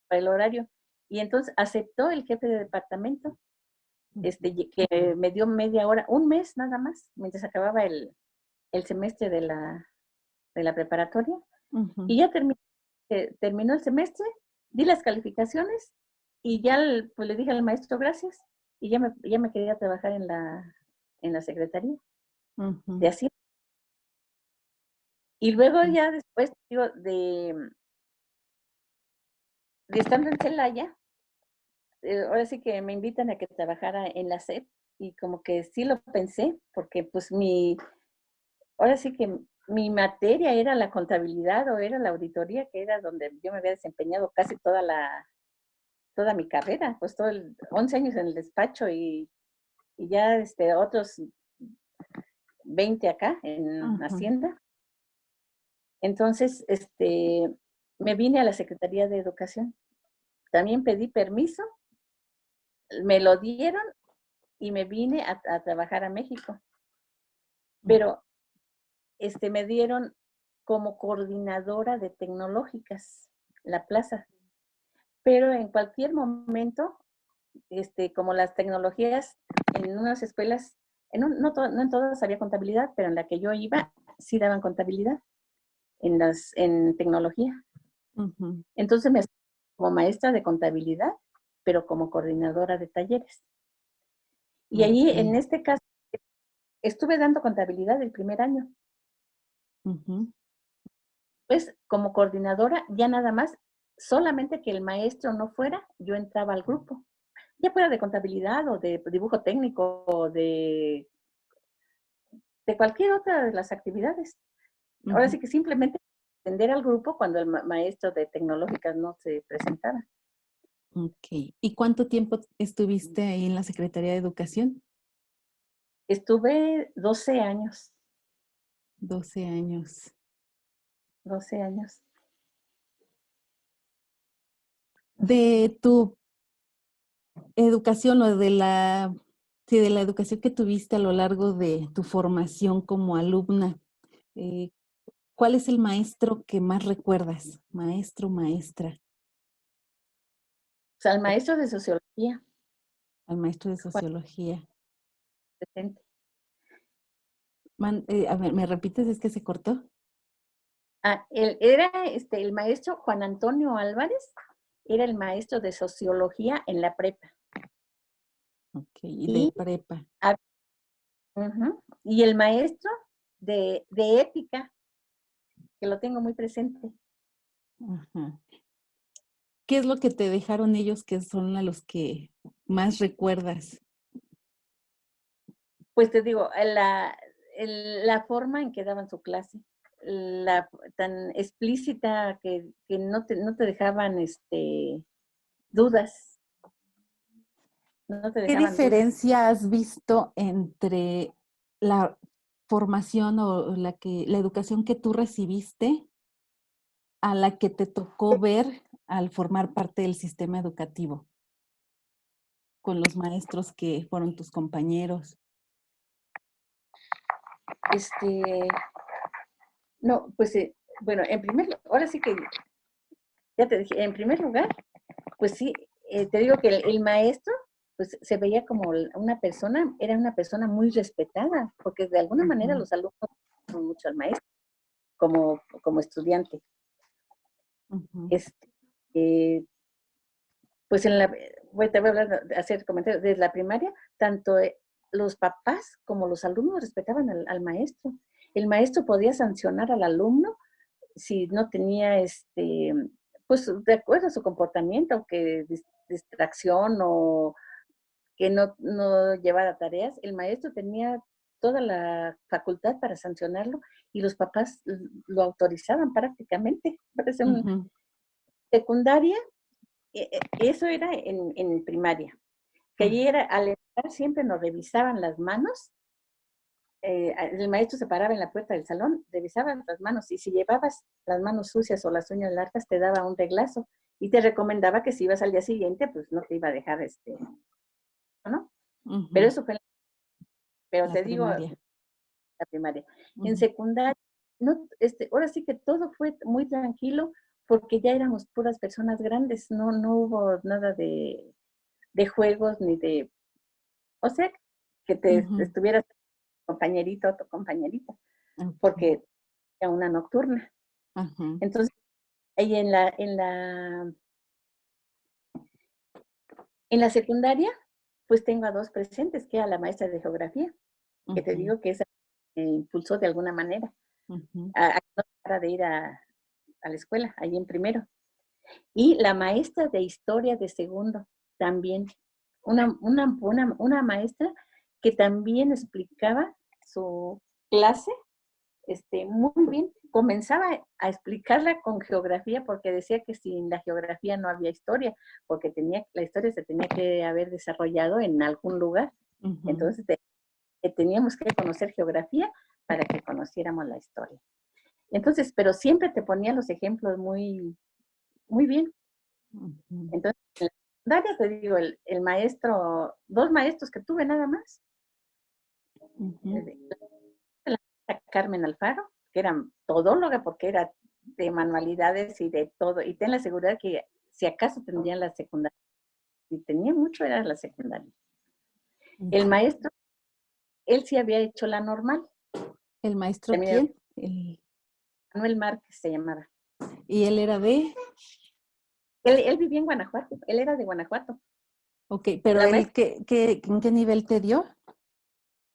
para el horario. Y entonces aceptó el jefe de departamento, Ujú, que me dio media hora, un mes nada más, mientras acababa el semestre de la preparatoria. ujú, Y ya terminó el semestre, di las calificaciones y ya pues le dije al maestro gracias y ya me quería trabajar en la secretaría ujú, de Hacienda. Y luego ya después, digo, de estando en Celaya, ahora sí que me invitan a que trabajara en la SEP y como que sí lo pensé, porque pues ahora sí que mi materia era la contabilidad o era la auditoría, que era donde yo me había desempeñado casi toda mi carrera, pues 11 años en el despacho y ya otros 20 acá en ujú, Hacienda. Entonces, me vine a la Secretaría de Educación. También pedí permiso, me lo dieron y me vine a trabajar a México. Pero me dieron como coordinadora de tecnológicas la plaza. Pero en cualquier momento, como las tecnologías en unas escuelas, no en todas había contabilidad, pero en la que yo iba sí daban contabilidad en tecnología. ujú, Entonces me asignaron como maestra de contabilidad, pero como coordinadora de talleres. Y ahí, ok, en este caso, estuve dando contabilidad el primer año. ujú, Pues como coordinadora, ya nada más, solamente que el maestro no fuera, yo entraba al grupo. Ya fuera de contabilidad o de dibujo técnico o de cualquier otra de las actividades. Ahora ujú. sí que simplemente atender al grupo cuando el maestro de tecnológicas no se presentara. Ok. ¿Y cuánto tiempo estuviste ahí en la Secretaría de Educación? Estuve 12 años, 12 años. 12 años. De tu educación o sí, de la educación que tuviste a lo largo de tu formación como alumna, eh, ¿cuál es el maestro que más recuerdas? Maestro, maestra, O sea, el maestro de sociología, al maestro de Juan sociología. presente. A ver, ¿me repites? ¿Es que se cortó? Era el maestro Juan Antonio Álvarez, era el maestro de sociología en la prepa. Ok, y de Y, prepa. ah, ujú, y el maestro de ética, que lo tengo muy presente. Ajá. ¿Qué es lo que te dejaron ellos que son a los que más recuerdas? Pues te digo, la forma en que daban su clase, tan explícita que no te dejaban dudas, no te ¿Qué dejaban dudas. diferencia has visto entre la formación o la educación que tú recibiste a la que te tocó ver al formar parte del sistema educativo con los maestros que fueron tus compañeros? No, pues, bueno, ahora sí que, ya te dije, en primer lugar, pues sí, te digo que el maestro, pues se veía como era una persona muy respetada, porque de alguna manera Ujú, los alumnos respetan mucho al maestro como estudiante. ujú, Este, eh, pues te voy a hablar, hacer comentarios, desde la primaria, tanto los papás como los alumnos respetaban al maestro. El maestro podía sancionar al alumno si no tenía, pues de acuerdo a su comportamiento, que distracción o que no llevara tareas, el maestro tenía toda la facultad para sancionarlo y los papás lo autorizaban prácticamente. Parece un ujú, secundaria, eso era en primaria, que allí ajá, era, al entrar siempre nos revisaban las manos, el maestro se paraba en la puerta del salón, revisaba las manos y si llevabas las manos sucias o las uñas largas te daba un reglazo y te recomendaba que si ibas al día siguiente, pues no te iba a dejar, ¿no? Pero ujú. eso fue, pero La te digo, primaria. la primaria. En Ujú, secundaria, no, ahora sí que todo fue muy tranquilo porque ya éramos puras personas grandes, no hubo nada de juegos ni de, o sea, que te ujú, estuvieras compañerito o tu compañerita, ok, porque era una nocturna. ajá, Entonces, ahí en la secundaria, pues tengo a dos presentes, que era la maestra de geografía, que te ujú, digo que esa me impulsó de alguna manera ujú, a que no dejara de ir a la escuela, ahí en primero. Y la maestra de historia de segundo, también. Una maestra que también explicaba su clase muy bien. Comenzaba a explicarla con geografía porque decía que sin la geografía no había historia, porque la historia se tenía que haber desarrollado en algún lugar. ujú, Entonces teníamos que conocer geografía para que conociéramos la historia. Entonces, pero siempre te ponía los ejemplos muy, muy bien. ujú, Entonces, en la secundaria te digo, el maestro, dos maestros que tuve nada más, ujú. la Carmen Alfaro, que era todóloga porque era de manualidades y de todo, y ten la seguridad que si acaso tendrían la secundaria, si tenía mucho era la secundaria. El Ok. maestro, él sí había hecho la normal, ¿El maestro también quién? Manuel Márquez se llamaba. ¿Y él era de? Él vivía en Guanajuato, él era de Guanajuato. Ok, pero La él, maestra, ¿en qué nivel te dio?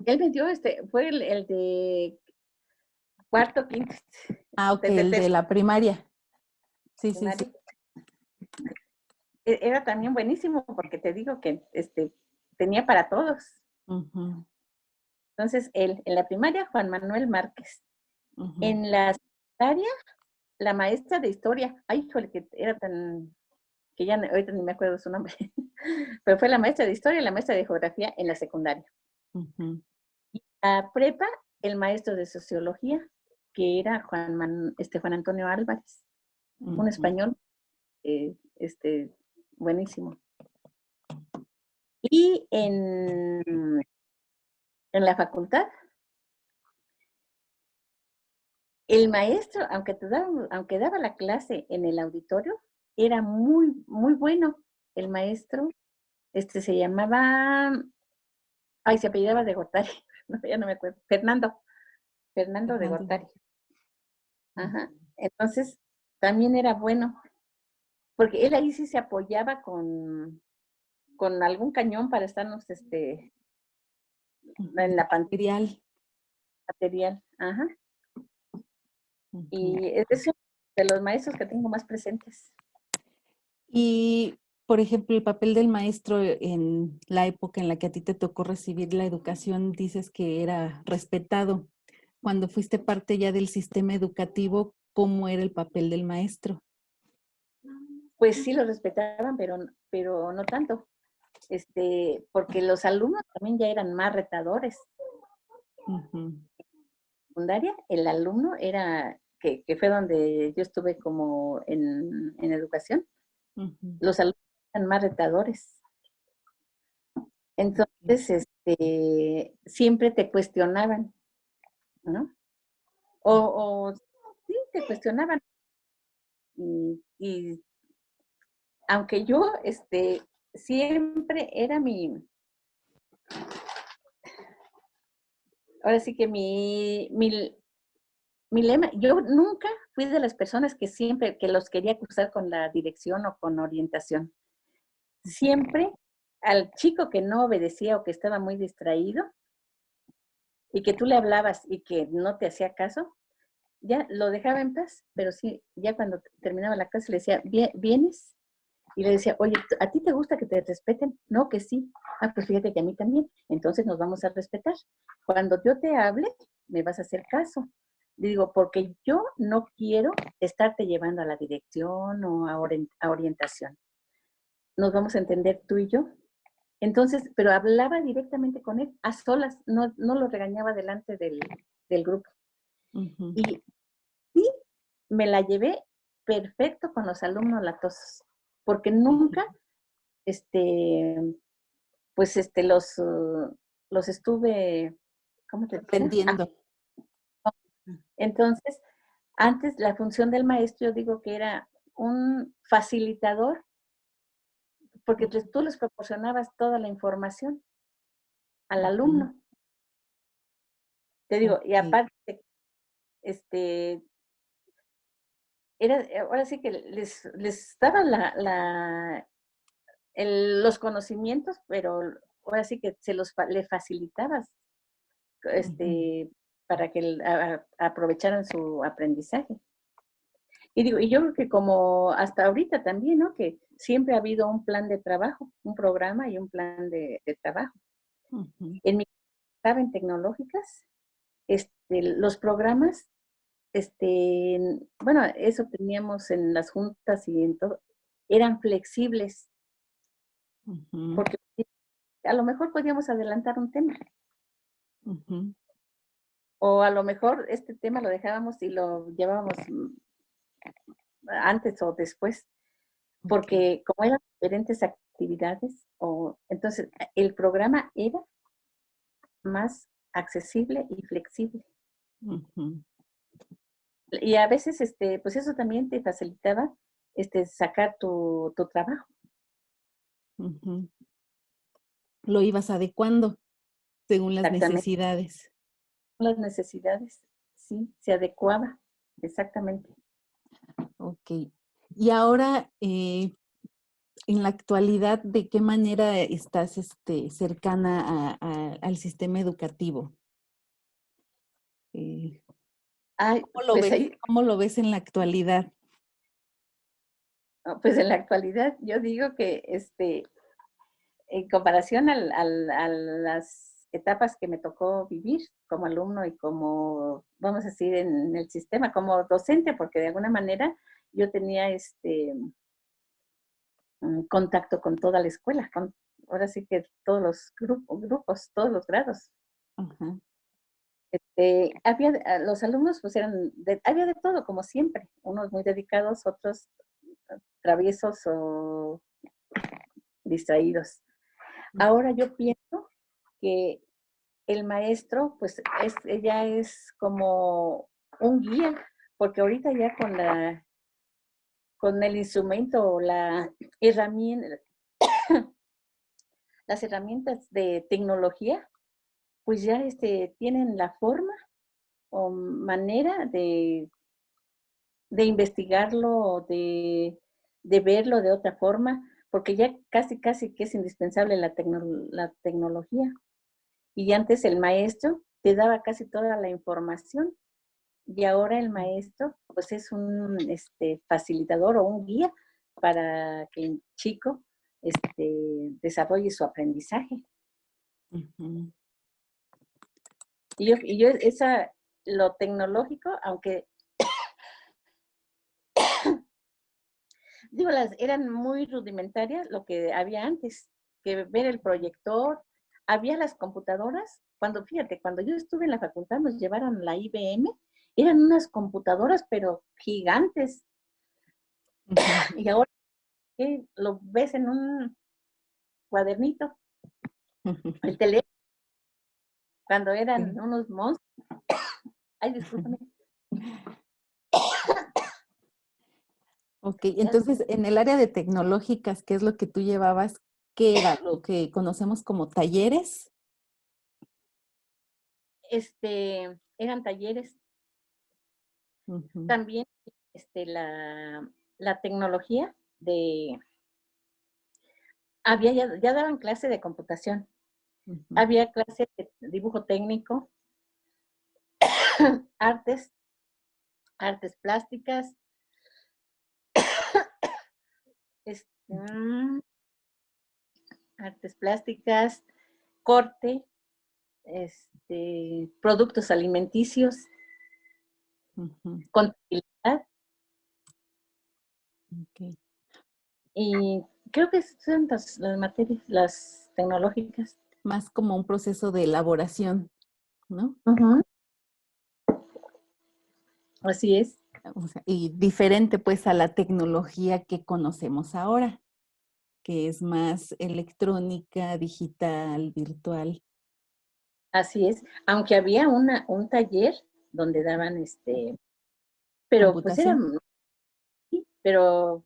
él me dio, fue el de cuarto, quinto, Ah, ok, desde el de tercero la primaria. Sí, sí, sí. primaria. Era también buenísimo porque te digo que tenía para todos. Ujú, Entonces, él, en la primaria, Juan Manuel Márquez. ujú, En la secundaria, la maestra de historia. Ay, híjole, que era tan, que ya ahorita ni me acuerdo su nombre. Pero fue la maestra de historia y la maestra de geografía en la secundaria. ujú, A prepa, el maestro de sociología, que era Juan Antonio Álvarez, un ujú. español, buenísimo. Y en la facultad, el maestro, aunque daba la clase en el auditorio, era muy, muy bueno. El maestro, se llamaba, ay, se apellidaba de Gortari, no, ya no me acuerdo, Fernando de Fernando. Gortari. Ajá. Ujú, Entonces, también era bueno, porque él ahí sí se apoyaba con algún cañón para estarnos, ujú. en la pantalla Material. material. Ajá. Ujú. Y es uno de los maestros que tengo más presentes. Y, por ejemplo, el papel del maestro en la época en la que a ti te tocó recibir la educación, dices que era respetado. Cuando fuiste parte ya del sistema educativo, ¿cómo era el papel del maestro? Pues sí lo respetaban, pero no tanto. Porque los alumnos también ya eran más retadores. Ujú, Secundaria, el alumno que fue donde yo estuve como en educación, ujú, los alumnos eran más retadores. ok, Entonces, siempre te cuestionaban. ¿no? O sí, te cuestionaban. Y aunque yo, siempre era ahora sí que mi lema, yo nunca fui de las personas que siempre, que los quería acusar con la dirección o con orientación. Siempre al chico que no obedecía o que estaba muy distraído y que tú le hablabas y que no te hacía caso, ya lo dejaba en paz, pero sí, ya cuando terminaba la clase le decía, ¿vienes? Y le decía, oye, ¿a ti te gusta que te respeten? No, que sí. Ah, pues fíjate que a mí también. Entonces nos vamos a respetar. Cuando yo te hable, me vas a hacer caso. Digo, porque yo no quiero estarte llevando a la dirección o a orientación. Nos vamos a entender tú y yo. Entonces, pero hablaba directamente con él, a solas, no lo regañaba delante del grupo. Ujú. Y sí, me la llevé perfecto con los alumnos latosos, porque nunca, este, pues, los estuve, ¿cómo te dijera? Aprendiendo. Entonces, antes la función del maestro, yo digo que era un facilitador, porque tú les proporcionabas toda la información al Ujú. alumno. Te digo, y Ok. aparte, este, ahora sí que les daba los conocimientos, pero ahora sí que le facilitabas, Ujú. para que aprovecharan su aprendizaje. Y digo, y yo creo que como hasta ahorita también, ¿no? Que siempre ha habido un plan de trabajo, un programa y un plan de trabajo. Ujú. En mi estaba en tecnológicas, los programas, bueno, eso teníamos en las juntas y en todo, eran flexibles, Ujú. porque a lo mejor podíamos adelantar un tema, Ujú. o a lo mejor este tema lo dejábamos y lo llevábamos antes o después, Ok. porque como eran diferentes actividades, entonces el programa era más accesible y flexible. Ujú. Y a veces, pues eso también te facilitaba, sacar tu trabajo. Ujú. Lo ibas adecuando según las Exactamente. necesidades. Las necesidades, sí, se adecuaba. Exactamente. Ok. Y ahora, en la actualidad, ¿de qué manera estás cercana al sistema educativo? Eh, Ay, ¿Cómo lo pues ves? ahí, ¿Cómo lo ves en la actualidad? pues en la actualidad yo digo que, en comparación a las etapas que me tocó vivir como alumno y como, vamos a decir, en el sistema, como docente, porque de alguna manera yo tenía contacto con toda la escuela, ahora sí que todos los grupos, todos los grados. Ajá. Los alumnos pues había de todo, como siempre, unos muy dedicados, otros traviesos o distraídos. Ahora yo pienso que el maestro, pues, ya es como un guía, porque ahorita ya con el instrumento o herramienta, las herramientas de tecnología, pues ya tienen la forma o manera de investigarlo o de verlo de otra forma, porque ya casi que es indispensable la tecnología. Y antes el maestro te daba casi toda la información y ahora el maestro pues es un facilitador o un guía para que el chico desarrolle su aprendizaje. Ujú. Lo tecnológico, aunque digo, eran muy rudimentarias lo que había antes, que ver el proyector, había las computadoras, fíjate, cuando yo estuve en la facultad nos llevaron la IBM, eran unas computadoras pero gigantes, Ujú. y ahora lo ves en un cuadernito, el teléfono, cuando eran Sí. unos monstruos. Ay, discúlpame. Ok, entonces en el área de tecnológicas, ¿qué es lo que tú llevabas? ¿Qué era lo que conocemos como talleres? Eran talleres. Ujú, También la tecnología ya daban clase de computación, ujú, había clase de dibujo técnico, artes, artes plásticas, este, mm, artes plásticas, corte, productos alimenticios, ujú, contabilidad, ok. y creo que son las materias, las tecnológicas. Más como un proceso de elaboración, ¿no? Ujú, así es. O sea, y diferente pues a la tecnología que conocemos ahora, que es más electrónica, digital, virtual. Así es, aunque había un taller donde daban pero pues era, Computación. pero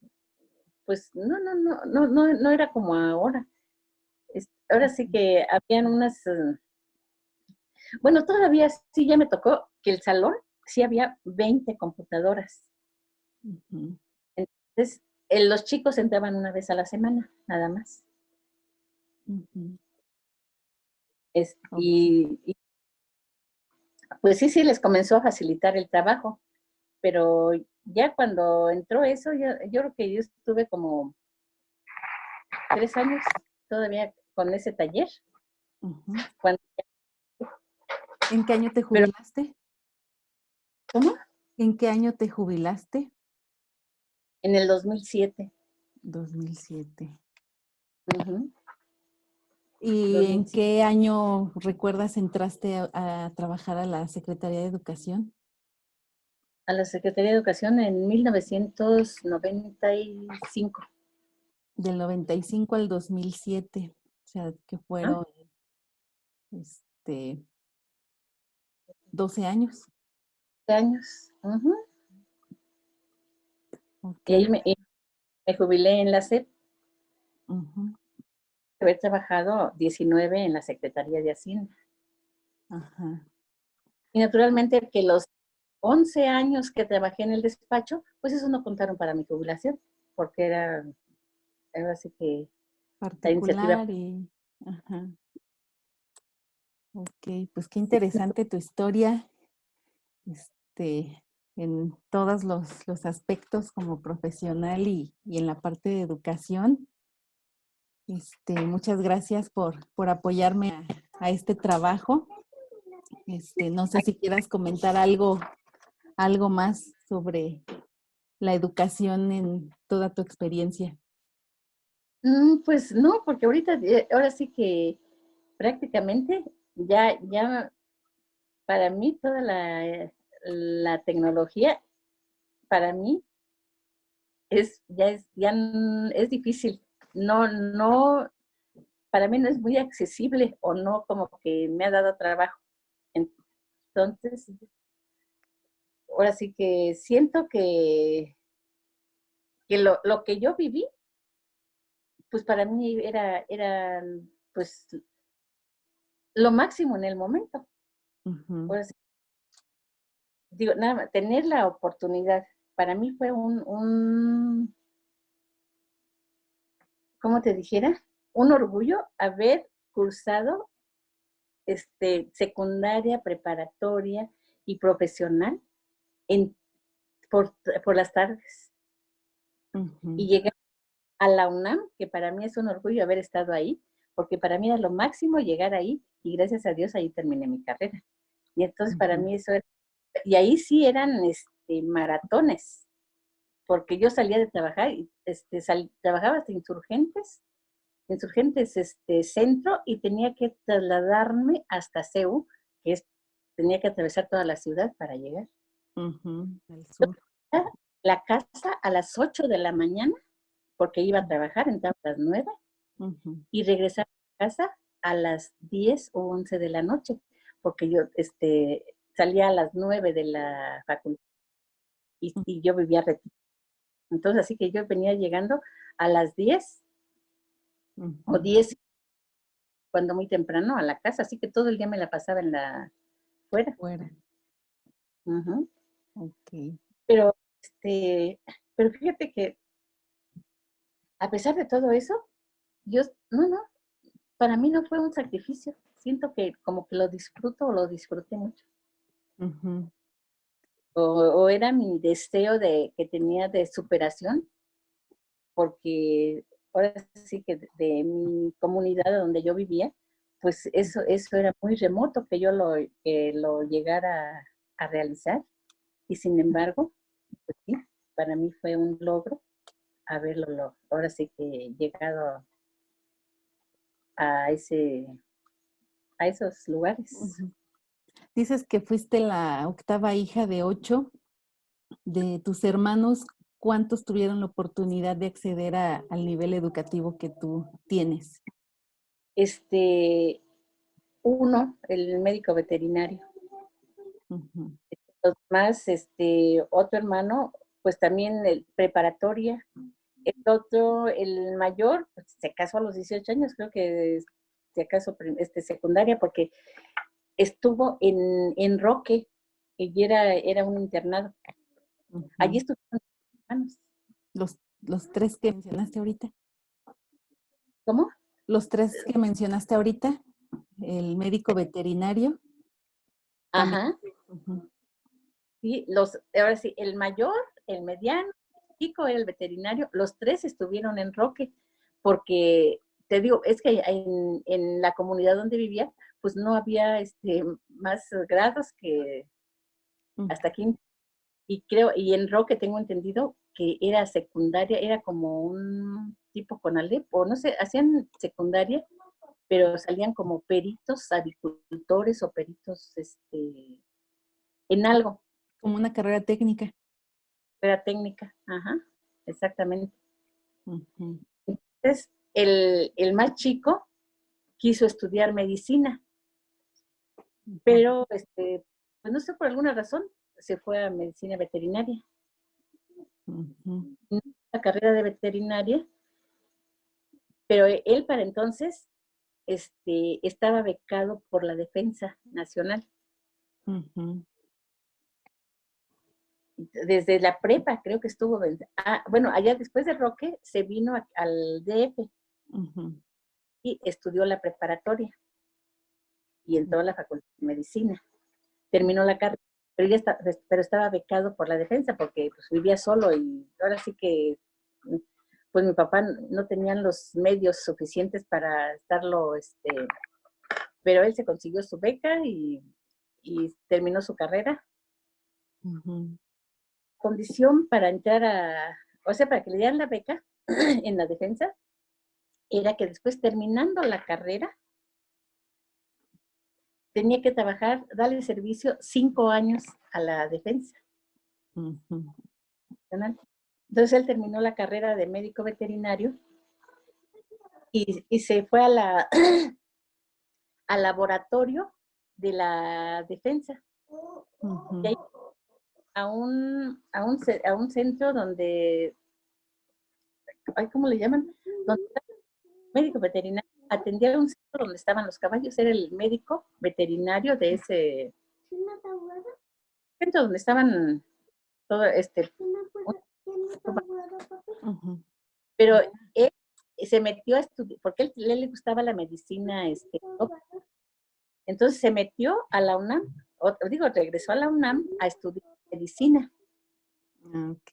pues no era como ahora. Ahora sí que habían bueno, todavía sí ya me tocó que el salón sí había 20 computadoras. Ujú, Entonces, los chicos entraban una vez a la semana, nada más. ujú, ok. Y pues sí, les comenzó a facilitar el trabajo, pero ya cuando entró eso, yo creo que yo estuve como 3 años todavía con ese taller. Ujú. Cuando, ¿En qué año te pero, jubilaste? ¿cómo? ¿En qué año te jubilaste? En el 2007. 2007. Ujú, ¿Y en 2007. qué año recuerdas entraste a trabajar a la Secretaría de Educación? A la Secretaría de Educación en 1995. Del 95 al 2007. O sea, que ¿Ah? fueron, este, 12 años. Años. Ujú. Ok. Y ahí me jubilé en la SEP, Ujú, haber trabajado 19 en la Secretaría de Hacienda. ajá. Y naturalmente que los 11 años que trabajé en el despacho, pues eso no contaron para mi jubilación, porque era así que la iniciativa. Particular y, ajá. Ok, pues qué interesante tu historia, este, en todos los aspectos como profesional y en la parte de educación. Muchas gracias por apoyarme a este trabajo. No sé si quieras comentar algo más sobre la educación en toda tu experiencia. Pues no, porque ahora sí que prácticamente ya para mí toda la tecnología, para mí es difícil. No, para mí no es muy accesible o no como que me ha dado trabajo. Entonces, ahora sí que siento que lo que yo viví, pues para mí era pues lo máximo en el momento. Ujú, Ahora sí, digo, nada más, tener la oportunidad, para mí fue ¿cómo te dijera? Un orgullo haber cursado secundaria, preparatoria y profesional en, por, por las tardes. ujú, Y llegar a la UNAM, que para mí es un orgullo haber estado ahí, porque para mí era lo máximo llegar ahí y gracias a Dios ahí terminé mi carrera. Y entonces para ujú, mí eso era, y ahí sí eran maratones, porque yo salía de trabajar y trabajaba hasta Insurgentes Centro y tenía que trasladarme hasta CEU, tenía que atravesar toda la ciudad para llegar. ujú, al sur. La casa a las 8 de la mañana, porque iba a trabajar, entraba a las 9 Ujú, y regresaba a casa a las 10 o 11 de la noche, porque yo salía a las 9 de la facultad y yo vivía retiro. Entonces, así que yo venía llegando a las 10 o 10, cuando muy temprano, a la casa, así que todo el día me la pasaba fuera. Fuera. Ujú. Ok. Pero, pero fíjate que a pesar de todo eso, yo, no, para mí no fue un sacrificio. Siento que como que lo disfruto o lo disfruté mucho. Ujú. O era mi deseo que tenía de superación, porque ahora sí que de mi comunidad donde yo vivía, pues eso era muy remoto que lo llegara a realizar. Y sin embargo, pues sí, para mí fue un logro ahora sí que llegado a a esos lugares. Ujú. Dices que fuiste la octava hija de 8. De tus hermanos, ¿cuántos tuvieron la oportunidad de acceder al nivel educativo que tú tienes? Este, Uno, el médico veterinario. Ujú. Los demás, otro hermano, pues también el preparatoria. El otro, el mayor, pues, se casó a los 18 años, creo que se casó secundaria, porque estuvo en Roque, y era un internado. Allí Ujú. estuvieron mis hermanos. Los 3 que mencionaste ahorita. ¿Cómo? Los 3 que mencionaste ahorita, el médico veterinario también. Ajá. Ujú. Sí, ahora sí, el mayor, el mediano, el chico era el veterinario, los tres estuvieron en Roque, porque te digo, es que en la comunidad donde vivía, pues no había más grados que hasta aquí. Y en Roque tengo entendido que era secundaria, era como un tipo Conalep, o no sé, hacían secundaria, pero salían como peritos agricultores o peritos en algo. Como una carrera técnica. Era técnica, ajá, exactamente. Ujú. Entonces, el más chico quiso estudiar medicina, Ujú. pero pues no sé, por alguna razón, se fue a medicina veterinaria. Ujú. La carrera de veterinaria, pero él para entonces estaba becado por la Defensa Nacional. Ujú. Desde la prepa creo que estuvo, bueno, allá después de Roque se vino al DF Ujú. y estudió la preparatoria y entró a la Facultad de Medicina. Terminó la carrera, pero estaba becado por la Defensa porque pues, vivía solo, y ahora sí que pues mi papá no tenían los medios suficientes para estarlo, pero él se consiguió su beca y terminó su carrera. Ujú. Condición para entrar o sea, para que le dieran la beca en la Defensa, era que después, terminando la carrera, tenía que trabajar, darle servicio 5 años a la Defensa Ujú. Nacional. Entonces él terminó la carrera de médico veterinario y se fue al laboratorio de la Defensa. Y ahí, Ujú. a un centro donde, ¿cómo le llaman? Donde está el médico veterinario, atendía a un centro donde estaban los caballos, era el médico veterinario de ese centro donde estaban todo Ujú. pero él se metió a estudiar, porque él le gustaba la medicina, entonces se metió a la UNAM, regresó a la UNAM a estudiar medicina. Ah, ok.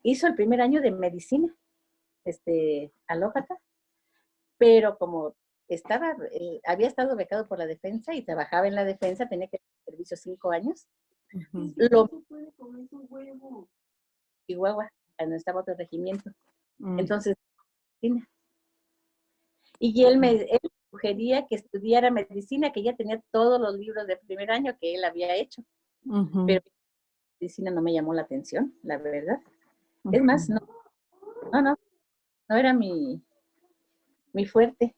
Hizo el primer año de medicina, alópata, pero como había estado becado por la Defensa y trabajaba en la Defensa, tenía que hacer servicio 5 años, Ujú. lo Chihuahua, cuando estaba otro regimiento. Mm. Entonces, medicina. Y él sugería que estudiara medicina, que ya tenía todos los libros de primer año que él había hecho, Ujú. pero medicina no me llamó la atención, la verdad. Es más, Ujú. no, no era mi fuerte.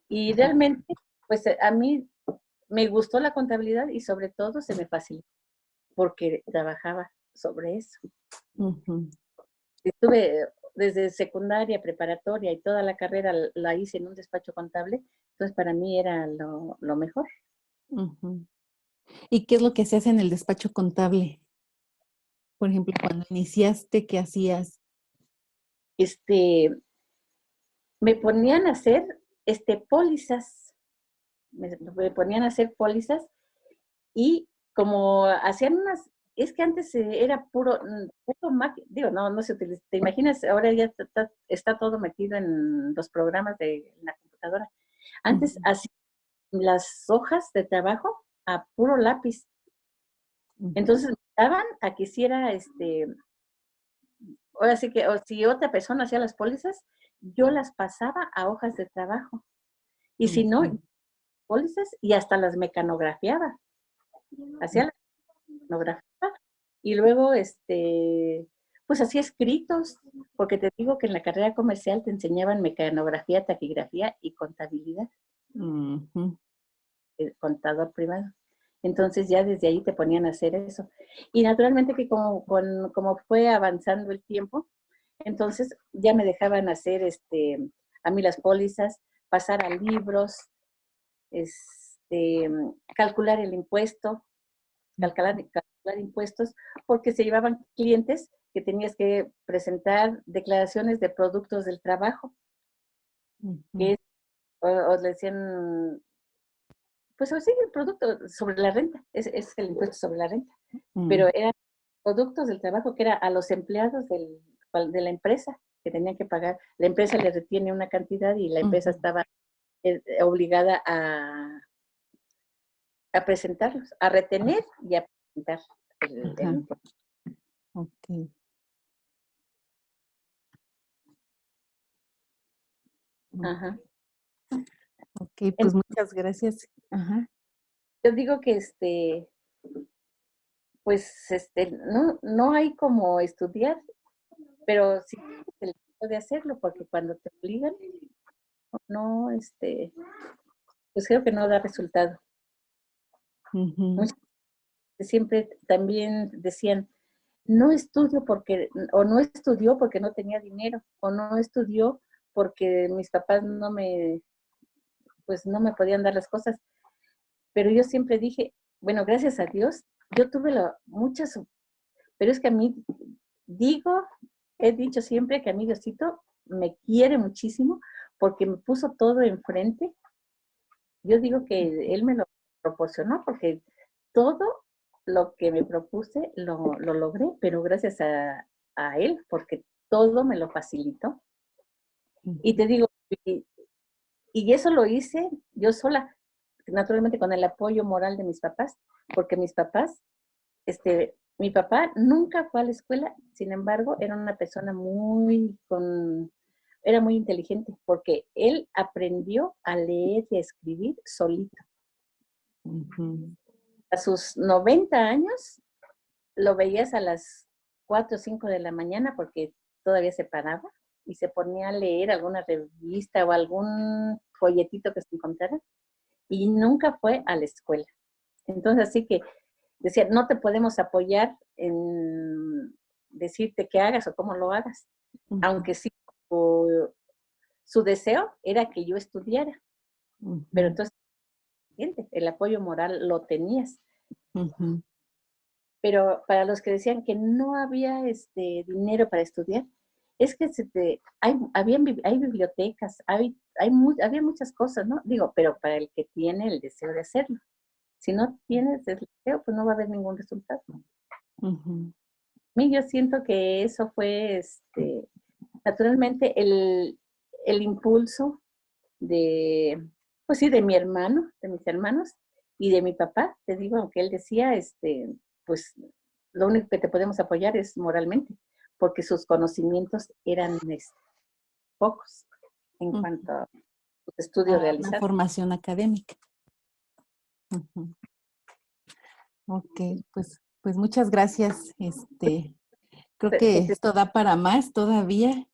Y realmente, pues a mí me gustó la contabilidad y sobre todo se me facilitó porque trabajaba sobre eso. Ujú. Estuve desde secundaria, preparatoria y toda la carrera la hice en un despacho contable, entonces para mí era lo mejor. Ujú. ¿Y qué es lo que se hace en el despacho contable? Por ejemplo, cuando iniciaste, ¿qué hacías? Este, me ponían a hacer pólizas, me ponían a hacer pólizas y como hacían unas, es que antes era puro digo, no se utiliza, te imaginas, ahora ya está todo metido en los programas de la computadora. Antes Ujú, hacían las hojas de trabajo a puro lápiz. ujú, Entonces me daban a que hiciera ahora sí que, o si otra persona hacía las pólizas, yo las pasaba a hojas de trabajo. Y si no, ujú, pólizas y hasta las mecanografiaba. Hacía la mecanografía y luego, pues hacía escritos, porque te digo que en la carrera comercial te enseñaban mecanografía, taquigrafía y contabilidad, ujú, contador privado. Entonces ya desde ahí te ponían a hacer eso. Y naturalmente que como fue avanzando el tiempo, entonces ya me dejaban hacer a mí las pólizas, pasar a libros, calcular el impuesto, calcular impuestos, porque se llevaban clientes que tenías que presentar declaraciones de productos del trabajo, ujú, que o le decían, pues así, el producto sobre la renta, es el impuesto sobre la renta, ujú, pero eran productos del trabajo que era a los empleados de la empresa que tenían que pagar. La empresa le retiene una cantidad y la empresa ujú. estaba obligada a presentarlos, a retener y a presentar el Ajá, impuesto. ok. o- Ajá. Ok, pues muchas gracias. Ajá. Yo digo que pues no hay como estudiar, pero sí se puede hacerlo, porque cuando te obligan, no, pues creo que no da resultado. Ujú, Muchos siempre también decían, no estudio o no estudió porque no tenía dinero, o no estudió porque mis papás pues no me podían dar las cosas. Pero yo siempre dije, bueno, gracias a Dios, yo tuve muchas, pero es que a mí digo, he dicho siempre que a mí Diosito me quiere muchísimo porque me puso todo enfrente. Yo digo que Él me lo proporcionó porque todo lo que me propuse lo logré, pero gracias a Él, porque todo me lo facilitó. Y te ujú, digo, y eso lo hice yo sola, naturalmente con el apoyo moral de mis papás, porque mis papás, mi papá nunca fue a la escuela, sin embargo, era una persona era muy inteligente, porque él aprendió a leer y a escribir solito. ujú, A sus 90 años, lo veías a las 4 o 5 de la mañana, porque todavía se paraba y se ponía a leer alguna revista o algún folletito que se encontrara, y nunca fue a la escuela. Entonces, así que decía, no te podemos apoyar en decirte qué hagas o cómo lo hagas, ujú, aunque sí, su deseo era que yo estudiara, pero ujú, entonces el apoyo moral lo tenías. ujú. Pero para los que decían que no había dinero para estudiar, es que hay bibliotecas, había muchas cosas, ¿no? Digo, pero para el que tiene el deseo de hacerlo. Si no tienes el deseo, pues no va a haber ningún resultado. Ujú, Mí yo siento que eso fue, naturalmente, el impulso de, pues sí, de mi hermano, de mis hermanos y de mi papá. Te digo, aunque él decía, pues lo único que te podemos apoyar es moralmente, porque sus conocimientos eran pocos en ujú. cuanto a los estudios Una realizados. formación académica. Ujú. Ok, pues muchas gracias. Creo que Que esto da para más todavía, no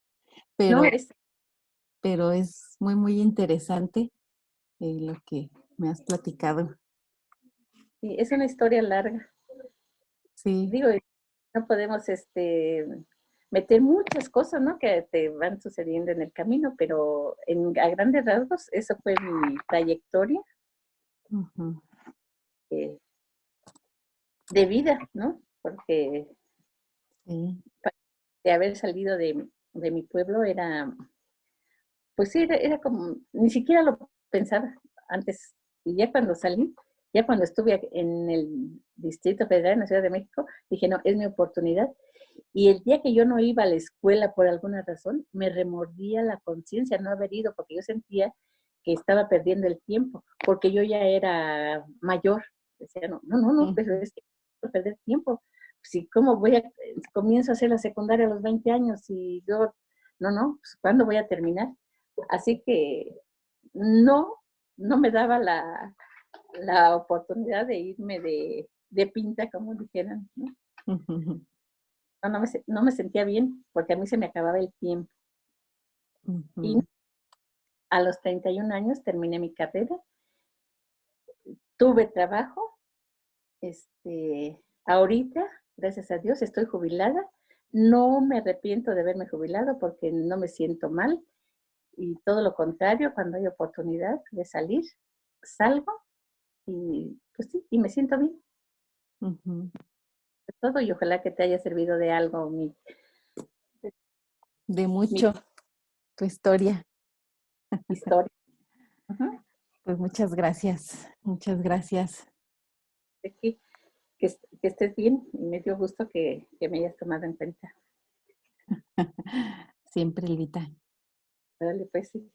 pero, es, pero es muy, muy interesante lo que me has platicado. Sí, es una historia larga. Sí. Digo, no podemos meter muchas cosas, ¿no? Que te van sucediendo en el camino, pero a grandes rasgos, eso fue mi trayectoria Ujú. eh, de vida, ¿no? Porque Sí. de haber salido de mi pueblo era, pues sí, era como, ni siquiera lo pensaba antes. Y ya cuando salí, ya cuando estuve en el Distrito Federal, en la Ciudad de México, dije, no, es mi oportunidad. Y el día que yo no iba a la escuela por alguna razón, me remordía la conciencia no haber ido, porque yo sentía que estaba perdiendo el tiempo, porque yo ya era mayor. Decía, no, no, no, no, pero Ujú. es que no perder tiempo. Si, ¿cómo voy a, comienzo a hacer la secundaria a los 20 años y yo, no, no, pues, ¿cuándo voy a terminar? Así que no, no me daba la oportunidad de irme de pinta, como dijeran, ¿no? Ujú. No, no me sentía bien porque a mí se me acababa el tiempo. Y Ujú. a los 31 años terminé mi carrera, tuve trabajo, ahorita, gracias a Dios, estoy jubilada. No me arrepiento de haberme jubilado porque no me siento mal y todo lo contrario, cuando hay oportunidad de salir, salgo y pues sí, y me siento bien Ujú. de todo y ojalá que te haya servido de algo De mi mucho tu historia. historia. Ujú. Pues muchas gracias, muchas gracias. De que estés bien y me dio gusto que me hayas tomado en cuenta. Siempre, Elvita. Dale, pues sí.